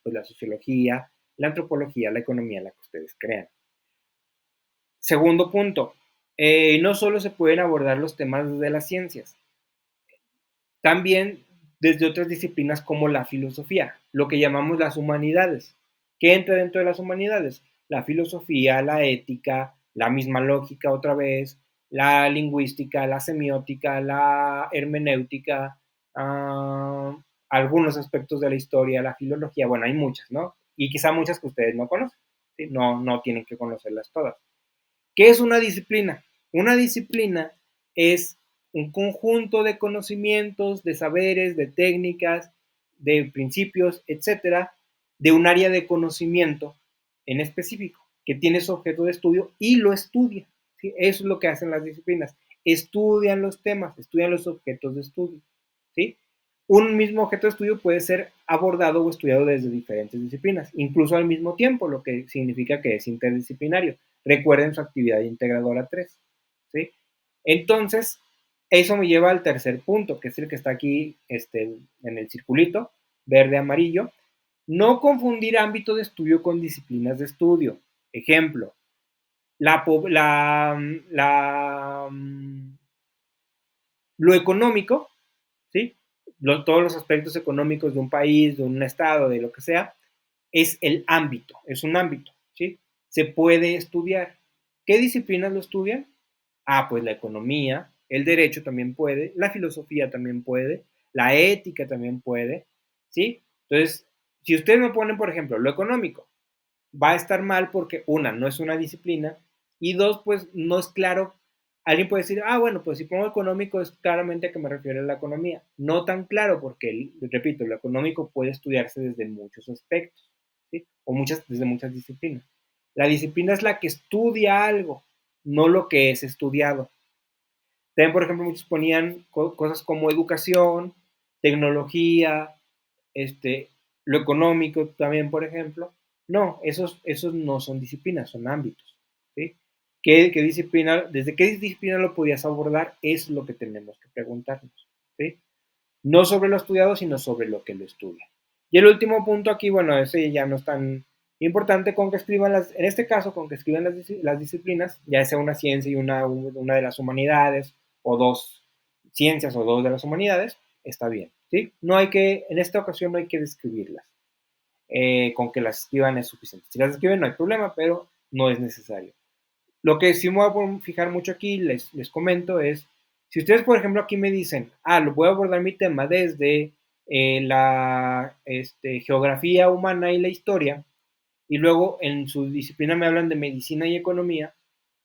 Pues la sociología, la antropología, la economía, la que ustedes crean. Segundo punto, no solo se pueden abordar los temas de las ciencias, también desde otras disciplinas como la filosofía, lo que llamamos las humanidades. ¿Qué entra dentro de las humanidades? La filosofía, la ética, la misma lógica otra vez, la lingüística, la semiótica, la hermenéutica, algunos aspectos de la historia, la filología, bueno, hay muchas, ¿no? Y quizá muchas que ustedes no conocen, ¿sí? No tienen que conocerlas todas. ¿Qué es una disciplina? Una disciplina es un conjunto de conocimientos, de saberes, de técnicas, de principios, etcétera, de un área de conocimiento en específico, que tiene su objeto de estudio y lo estudia. ¿Sí? Eso es lo que hacen las disciplinas. Estudian los temas, estudian los objetos de estudio. ¿Sí? Un mismo objeto de estudio puede ser abordado o estudiado desde diferentes disciplinas, incluso al mismo tiempo, lo que significa que es interdisciplinario. Recuerden su actividad integradora 3. ¿Sí? Entonces, eso me lleva al tercer punto, que es el que está aquí en el circulito, verde-amarillo. No confundir ámbito de estudio con disciplinas de estudio. Ejemplo, la, la, la, lo económico, ¿sí? Todos los aspectos económicos de un país, de un estado, de lo que sea, es el ámbito, es un ámbito, ¿sí? Se puede estudiar. ¿Qué disciplinas lo estudian? Pues la economía, el derecho también puede, la filosofía también puede, la ética también puede, ¿sí? Entonces, si ustedes me ponen, por ejemplo, lo económico, va a estar mal porque una, no es una disciplina y dos, pues no es claro. Alguien puede decir, bueno, pues si pongo económico es claramente a que me refiero a la economía. No tan claro porque, repito, lo económico puede estudiarse desde muchos aspectos, ¿sí? O desde muchas disciplinas. La disciplina es la que estudia algo, no lo que es estudiado. También, por ejemplo, muchos ponían cosas como educación, tecnología, lo económico también, por ejemplo. No, esos no son disciplinas, son ámbitos. ¿Sí? ¿Qué disciplina, desde qué disciplina lo podías abordar? Es lo que tenemos que preguntarnos. ¿Sí? No sobre lo estudiado, sino sobre lo que lo estudia. Y el último punto aquí, bueno, ese ya no es tan importante, con que escriban en este caso, con que escriban las disciplinas, ya sea una ciencia y una de las humanidades, o dos ciencias o dos de las humanidades, está bien, ¿sí? No hay que, en esta ocasión no hay que describirlas. Con que las escriban es suficiente. Si las escriben no hay problema, pero no es necesario. Lo que sí me voy a fijar mucho aquí, les comento, es, si ustedes, por ejemplo, aquí me dicen, lo voy a abordar mi tema desde la geografía humana y la historia, y luego en su disciplina me hablan de medicina y economía,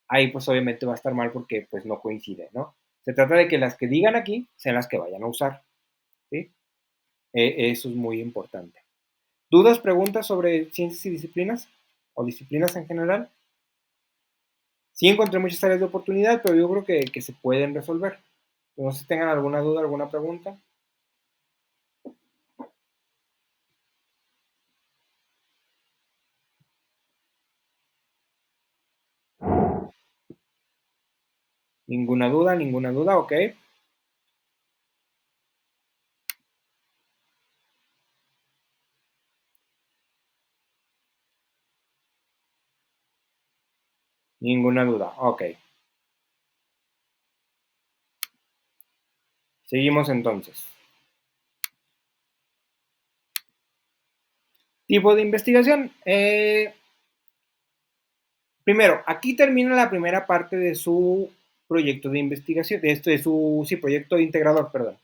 ahí pues obviamente va a estar mal porque pues no coincide, ¿no? Se trata de que las que digan aquí sean las que vayan a usar, ¿sí? Eso es muy importante. ¿Dudas, preguntas sobre ciencias y disciplinas? ¿O disciplinas en general? Sí encontré muchas áreas de oportunidad, pero yo creo que se pueden resolver. No sé si tengan alguna duda, alguna pregunta. Ninguna duda, ok. Ninguna duda, ok. Seguimos entonces. Tipo de investigación. Primero, aquí termina la primera parte de su proyecto de investigación, de su proyecto integrador, perdón,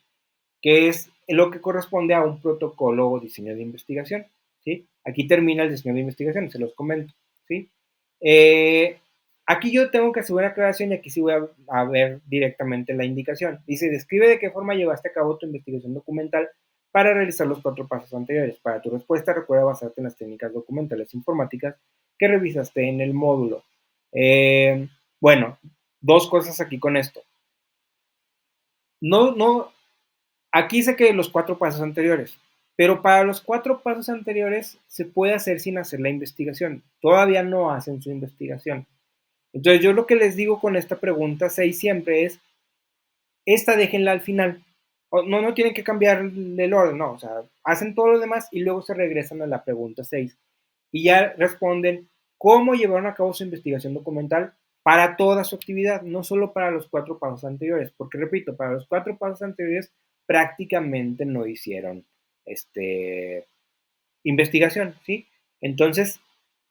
que es lo que corresponde a un protocolo o diseño de investigación. ¿Sí? Aquí termina el diseño de investigación, se los comento. ¿Sí? Aquí yo tengo que hacer una aclaración y aquí sí voy a ver directamente la indicación. Dice, describe de qué forma llevaste a cabo tu investigación documental para realizar los 4 pasos anteriores. Para tu respuesta, recuerda basarte en las técnicas documentales informáticas que revisaste en el módulo. Bueno, 2 cosas aquí con esto. Aquí sé que los 4 pasos anteriores, pero para los 4 pasos anteriores se puede hacer sin hacer la investigación. Todavía no hacen su investigación. Entonces yo lo que les digo con esta pregunta 6 siempre es, esta déjenla al final. No tienen que cambiar el orden, no, o sea, hacen todo lo demás y luego se regresan a la pregunta 6 y ya responden cómo llevaron a cabo su investigación documental para toda su actividad, no solo para los 4 pasos anteriores, porque repito, para los 4 pasos anteriores prácticamente no hicieron investigación, ¿sí? Entonces,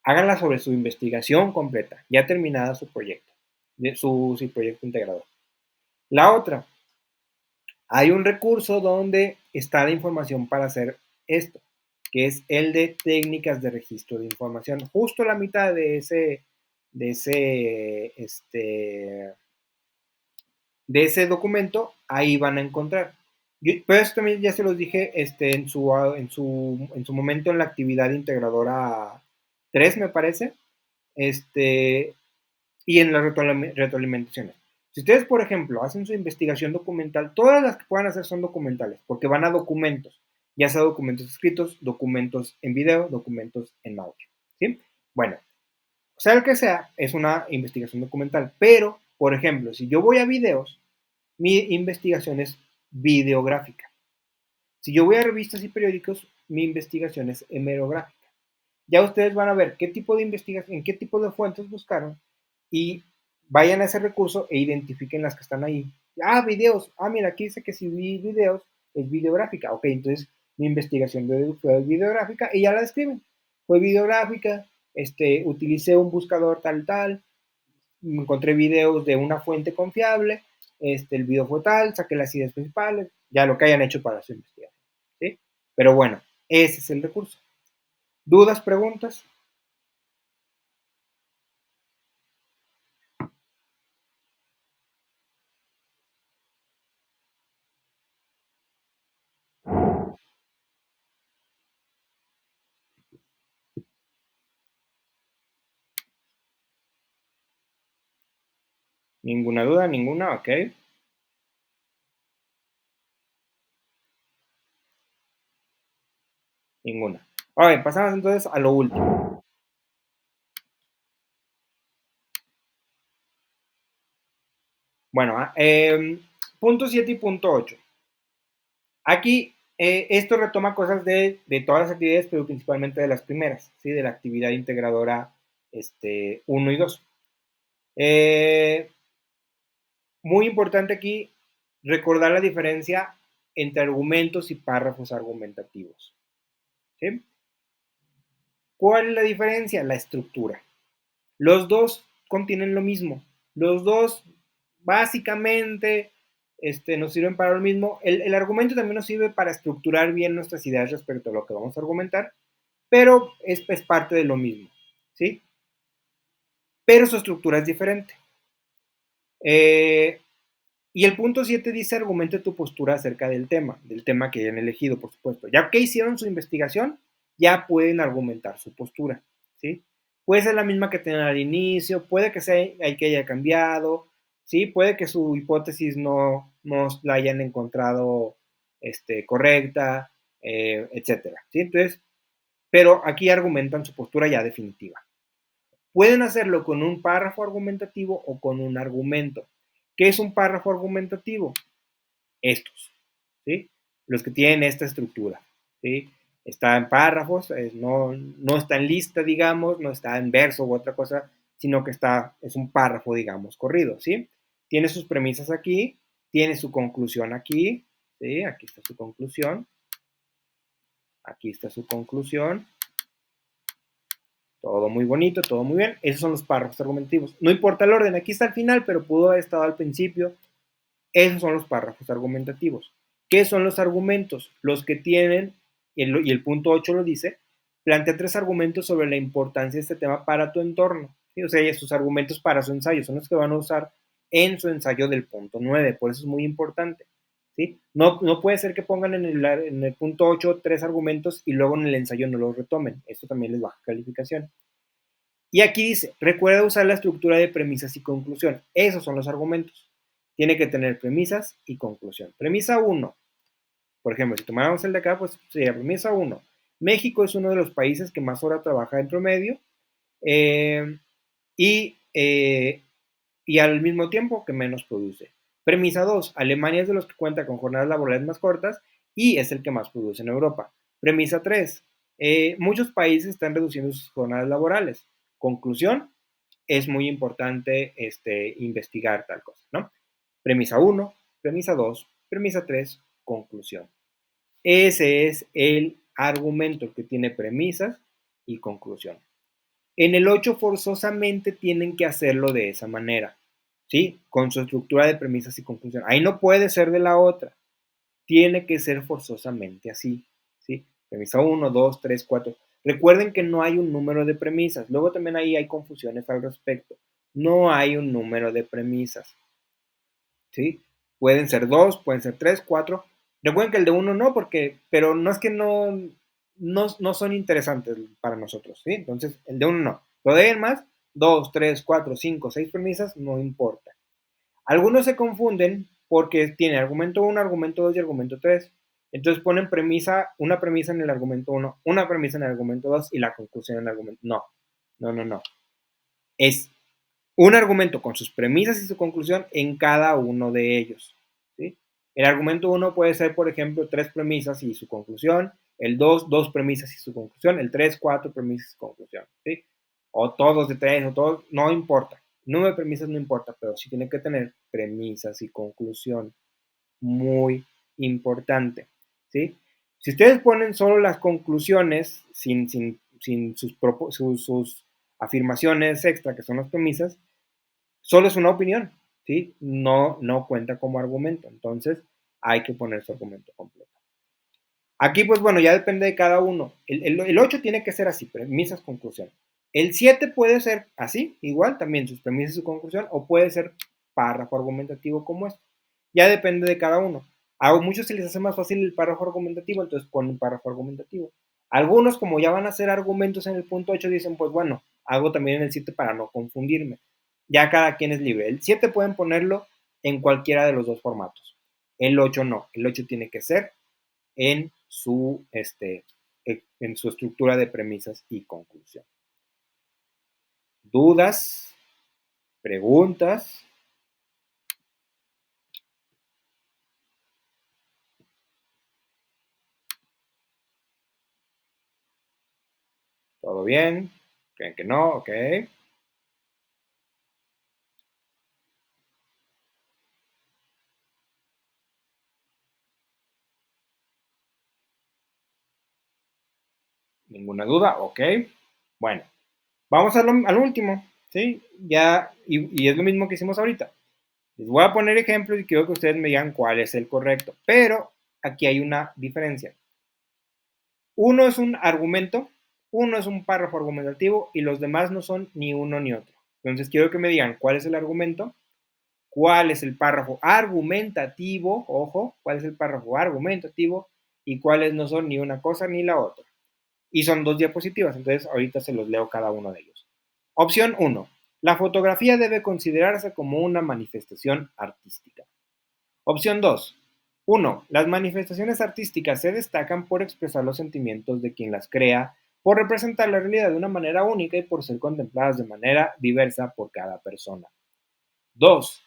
háganla sobre su investigación completa, ya terminada su proyecto, su proyecto integrador. La otra, hay un recurso donde está la información para hacer esto, que es el de técnicas de registro de información. Justo a la mitad de ese documento, ahí van a encontrar. Pero esto también ya se los dije en su momento en la actividad integradora 3, me parece, y en las retroalimentaciones. Si ustedes, por ejemplo, hacen su investigación documental, todas las que puedan hacer son documentales, porque van a documentos, ya sea documentos escritos, documentos en video, documentos en audio, ¿sí? Bueno, sea el que sea, es una investigación documental, pero, por ejemplo, si yo voy a videos, mi investigación es videográfica. Si yo voy a revistas y periódicos, mi investigación es hemerográfica. Ya ustedes van a ver qué tipo de investigación, en qué tipo de fuentes buscaron y vayan a ese recurso e identifiquen las que están ahí. Videos. Mira, aquí dice que si vi videos es videográfica. Ok, entonces mi investigación fue videográfica y ya la describen. Fue videográfica, utilicé un buscador tal, encontré videos de una fuente confiable, el video fue tal, saqué las ideas principales, ya lo que hayan hecho para su investigación. ¿Sí? Pero bueno, ese es el recurso. ¿Dudas, preguntas? Ninguna duda, ninguna, ok. Ninguna. Ok, pasamos entonces a lo último. Bueno, punto 7 y punto 8. Aquí, esto retoma cosas de todas las actividades, pero principalmente de las primeras, ¿sí? De la actividad integradora 1 y 2. Muy importante aquí recordar la diferencia entre argumentos y párrafos argumentativos. ¿Sí? ¿Cuál es la diferencia? La estructura. Los dos contienen lo mismo. Los dos básicamente nos sirven para lo mismo. El argumento también nos sirve para estructurar bien nuestras ideas respecto a lo que vamos a argumentar, pero es parte de lo mismo. ¿Sí? Pero su estructura es diferente. Y el punto 7 dice argumente tu postura acerca del tema que hayan elegido, por supuesto. Ya que hicieron su investigación, ya pueden argumentar su postura, ¿sí? Puede ser la misma que tenían al inicio, puede que que haya cambiado, ¿sí? Puede que su hipótesis no la hayan encontrado correcta, etcétera, ¿sí? Entonces, pero aquí argumentan su postura ya definitiva. Pueden hacerlo con un párrafo argumentativo o con un argumento. ¿Qué es un párrafo argumentativo? Estos, ¿sí? Los que tienen esta estructura, ¿sí? Está en párrafos, no está en lista, digamos, no está en verso u otra cosa, sino que es un párrafo, digamos, corrido, ¿sí? Tiene sus premisas aquí, tiene su conclusión aquí, ¿sí? Aquí está su conclusión, aquí está su conclusión, todo muy bonito, todo muy bien. Esos son los párrafos argumentativos. No importa el orden, aquí está al final, pero pudo haber estado al principio. Esos son los párrafos argumentativos. ¿Qué son los argumentos? Los que tienen, y el punto 8 lo dice, plantea 3 argumentos sobre la importancia de este tema para tu entorno. ¿sí? O sea, sus argumentos para su ensayo son los que van a usar en su ensayo del punto 9, por eso es muy importante. ¿Sí? No puede ser que pongan en el punto 8 3 argumentos y luego en el ensayo no los retomen. Esto también les baja calificación. Y aquí dice, recuerda usar la estructura de premisas y conclusión. Esos son los argumentos. Tiene que tener premisas y conclusión. Premisa 1. Por ejemplo, si tomáramos el de acá, pues sería premisa 1. México es uno de los países que más hora trabaja en promedio y, eh, y al mismo tiempo que menos produce. Premisa 2. Alemania es de los que cuenta con jornadas laborales más cortas y es el que más produce en Europa. Premisa 3. Muchos países están reduciendo sus jornadas laborales. Conclusión, es muy importante investigar tal cosa, ¿no? Premisa 1, premisa 2, premisa 3, conclusión. Ese es el argumento que tiene premisas y conclusión. En el 8 forzosamente tienen que hacerlo de esa manera, ¿sí? Con su estructura de premisas y conclusión. Ahí no puede ser de la otra. Tiene que ser forzosamente así, ¿sí? Premisa 1, 2, 3, 4. Recuerden que no hay un número de premisas. Luego también ahí hay confusiones al respecto. No hay un número de premisas, ¿sí? Pueden ser 2, pueden ser 3, 4. Recuerden que el de 1 no, pero no es que no son interesantes para nosotros, ¿sí? Entonces, el de 1 no. Lo de más, 2, 3, 4, 5, 6 premisas, no importa. Algunos se confunden porque tiene argumento 1, argumento 2 y argumento 3. Entonces ponen una premisa en el argumento 1, una premisa en el argumento 2 y la conclusión en el argumento. No. Es un argumento con sus premisas y su conclusión en cada uno de ellos, ¿sí? El argumento 1 puede ser, por ejemplo, 3 premisas y su conclusión, el 2, 2 premisas y su conclusión, el 3, 4 premisas y su conclusión, ¿sí? O todos de 3, o todos, no importa. Número de premisas no importa, pero sí tiene que tener premisas y conclusión. Muy importante, ¿sí? Si ustedes ponen solo las conclusiones sin sus afirmaciones extra, que son las premisas, solo es una opinión, ¿sí? No cuenta como argumento. Entonces, hay que poner su argumento completo. Aquí, pues bueno, ya depende de cada uno. El 8 tiene que ser así, premisas, conclusión. El 7 puede ser así, igual, también sus premisas y su conclusión, o puede ser párrafo argumentativo como este. Ya depende de cada uno. A muchos se les hace más fácil el párrafo argumentativo, entonces ponen párrafo argumentativo. Algunos, como ya van a hacer argumentos en el punto 8, dicen, pues bueno, hago también en el 7 para no confundirme. Ya cada quien es libre. El 7 pueden ponerlo en cualquiera de los dos formatos. El 8 no. El 8 tiene que ser en en su estructura de premisas y conclusión. ¿Dudas? ¿Preguntas? ¿Todo bien? ¿Creen que no? Ok. ¿Ninguna duda? Ok. Bueno, vamos al último, ¿sí? Ya, y es lo mismo que hicimos ahorita. Les voy a poner ejemplos y quiero que ustedes me digan cuál es el correcto. Pero aquí hay una diferencia. Uno es un argumento, uno es un párrafo argumentativo y los demás no son ni uno ni otro. Entonces quiero que me digan cuál es el argumento, cuál es el párrafo argumentativo, ojo, cuál es el párrafo argumentativo y cuáles no son ni una cosa ni la otra. Y son 2 diapositivas, entonces ahorita se los leo cada uno de ellos. Opción 1. La fotografía debe considerarse como una manifestación artística. Opción 2. 1. Las manifestaciones artísticas se destacan por expresar los sentimientos de quien las crea, por representar la realidad de una manera única y por ser contempladas de manera diversa por cada persona. 2.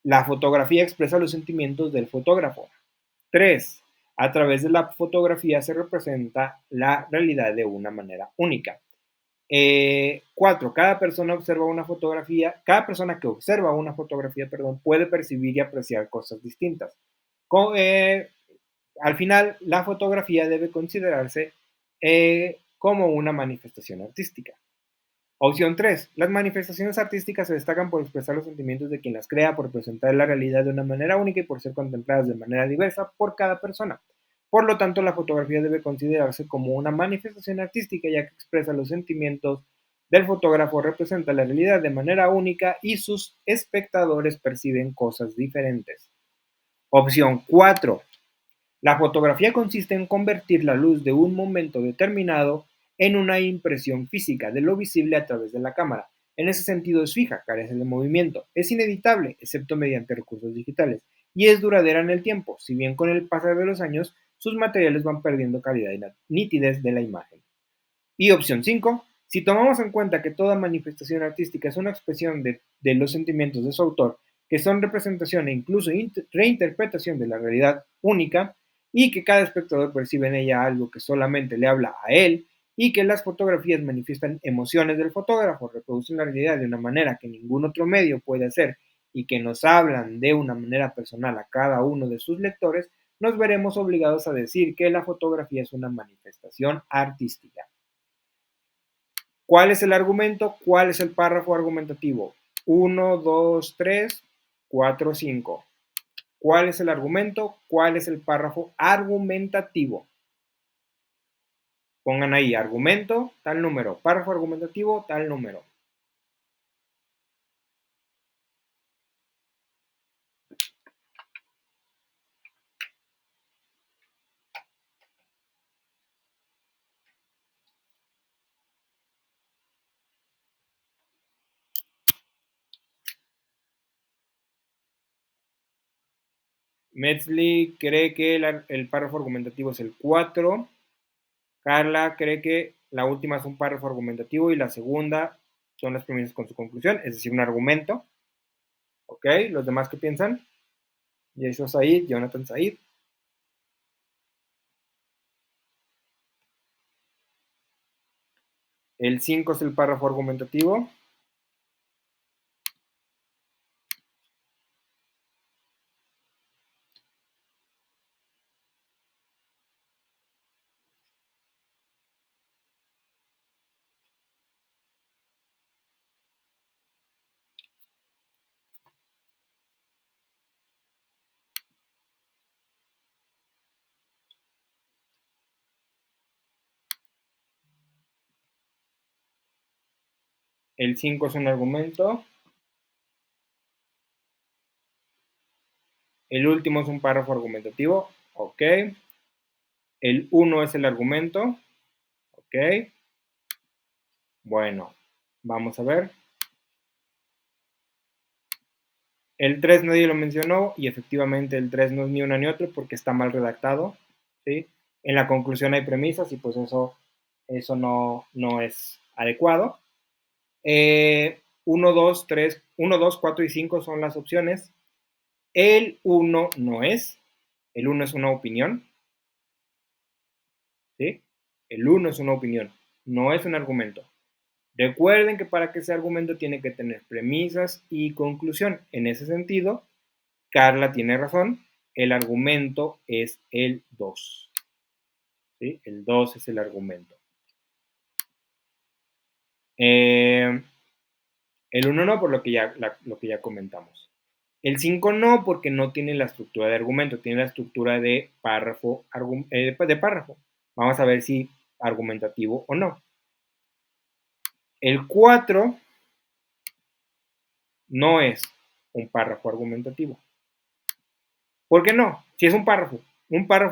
La fotografía expresa los sentimientos del fotógrafo. 3. A través de la fotografía se representa la realidad de una manera única. 4. Cada persona que observa una fotografía, puede percibir y apreciar cosas distintas. Al final, la fotografía debe considerarse como una manifestación artística. Opción 3. Las manifestaciones artísticas se destacan por expresar los sentimientos de quien las crea, por presentar la realidad de una manera única y por ser contempladas de manera diversa por cada persona. Por lo tanto, la fotografía debe considerarse como una manifestación artística, ya que expresa los sentimientos del fotógrafo representa la realidad de manera única y sus espectadores perciben cosas diferentes. Opción 4. La fotografía consiste en convertir la luz de un momento determinado en una impresión física de lo visible a través de la cámara. En ese sentido es fija, carece de movimiento, es ineditable, excepto mediante recursos digitales, y es duradera en el tiempo, si bien con el pasar de los años sus materiales van perdiendo calidad y nitidez de la imagen. Y opción 5, si tomamos en cuenta que toda manifestación artística es una expresión de los sentimientos de su autor, que son representación e incluso reinterpretación de la realidad única, y que cada espectador percibe en ella algo que solamente le habla a él, y que las fotografías manifiestan emociones del fotógrafo, reproducen la realidad de una manera que ningún otro medio puede hacer, y que nos hablan de una manera personal a cada uno de sus lectores, nos veremos obligados a decir que la fotografía es una manifestación artística. ¿Cuál es el argumento? ¿Cuál es el párrafo argumentativo? 1, 2, 3, 4, 5. ¿Cuál es el argumento? ¿Cuál es el párrafo argumentativo? Pongan ahí argumento, tal número, párrafo argumentativo, tal número. Metzli cree que el párrafo argumentativo es el 4. Carla cree que la última es un párrafo argumentativo y la segunda son las premisas con su conclusión, es decir, un argumento. ¿Ok? ¿Los demás qué piensan? Yeshua Said, Jonathan Said. El 5 es el párrafo argumentativo. El 5 es un argumento. El último es un párrafo argumentativo. Ok. El 1 es el argumento. Ok. Bueno, vamos a ver. El 3 nadie lo mencionó y efectivamente el 3 no es ni uno ni otro porque está mal redactado. ¿Sí? En la conclusión hay premisas y pues eso no es adecuado. 1, 2, 3, 1, 2, 4 y 5 son las opciones. El 1 no es. El 1 es una opinión. ¿Sí? El 1 es una opinión, no es un argumento. Recuerden que para que ese argumento tiene que tener premisas y conclusión. En ese sentido, Carla tiene razón, el argumento es el 2. ¿Sí? El 2 es el argumento. El 1 no, por lo que ya comentamos. El 5 no, porque no tiene la estructura de argumento, tiene la estructura de párrafo. Vamos a ver si argumentativo o no. El 4 no es un párrafo argumentativo. ¿Por qué no? Si es un párrafo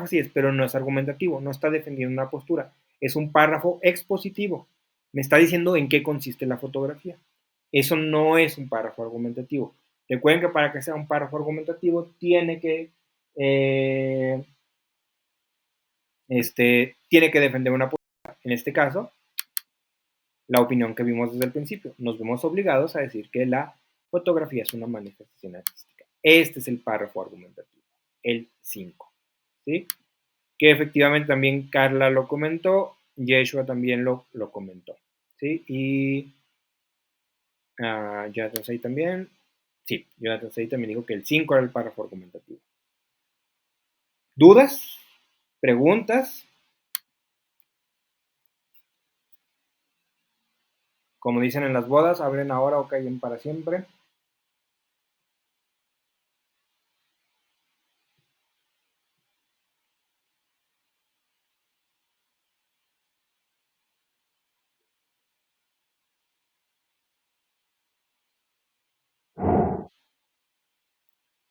sí es, pero no es argumentativo, no está defendiendo una postura, es un párrafo expositivo. Me está diciendo en qué consiste la fotografía. Eso no es un párrafo argumentativo. Recuerden que para que sea un párrafo argumentativo tiene que defender una postura. En este caso, la opinión que vimos desde el principio. Nos vemos obligados a decir que la fotografía es una manifestación artística. Este es el párrafo argumentativo, el 5. ¿Sí? Que efectivamente también Carla lo comentó, Yeshua también lo comentó. ¿Sí? Y Jonathan Say también. Sí, Jonathan Say también dijo que el 5 era el párrafo argumentativo. ¿Dudas? ¿Preguntas? Como dicen en las bodas, abren ahora o callen para siempre.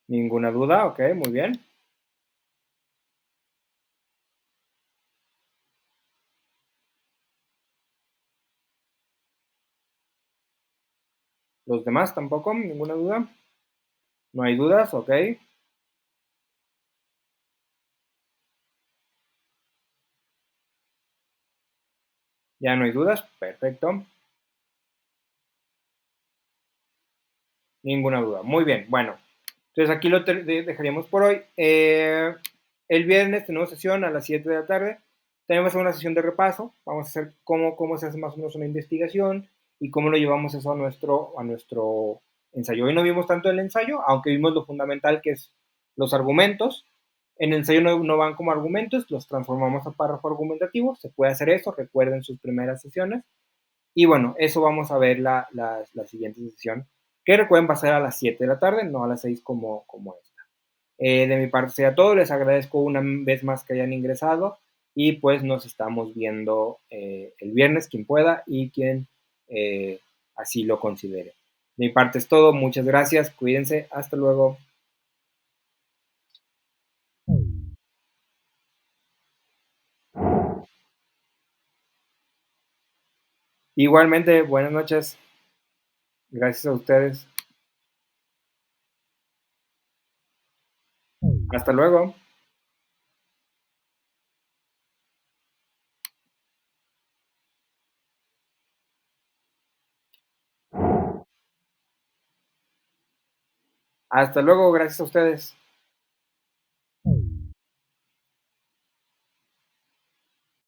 Ninguna duda, ok, muy bien. Los demás tampoco, ninguna duda. No hay dudas, ok. Ya no hay dudas, perfecto. Ninguna duda. Muy bien, bueno. Entonces aquí lo dejaríamos por hoy. El viernes tenemos sesión a las 7 de la tarde. Tenemos una sesión de repaso. Vamos a hacer cómo se hace más o menos una investigación y cómo lo llevamos eso a nuestro ensayo. Hoy no vimos tanto el ensayo, aunque vimos lo fundamental que es los argumentos. En el ensayo no van como argumentos, los transformamos a párrafo argumentativo. Se puede hacer eso, recuerden sus primeras sesiones. Y bueno, eso vamos a ver la siguiente sesión, que recuerden va a ser a las 7 de la tarde, no a las 6 como esta. De mi parte sería todo, les agradezco una vez más que hayan ingresado y pues nos estamos viendo el viernes, quien pueda y quien así lo considere. De mi parte es todo, muchas gracias, cuídense, hasta luego. Igualmente, buenas noches, gracias a ustedes, hasta luego. Hasta luego, gracias a ustedes.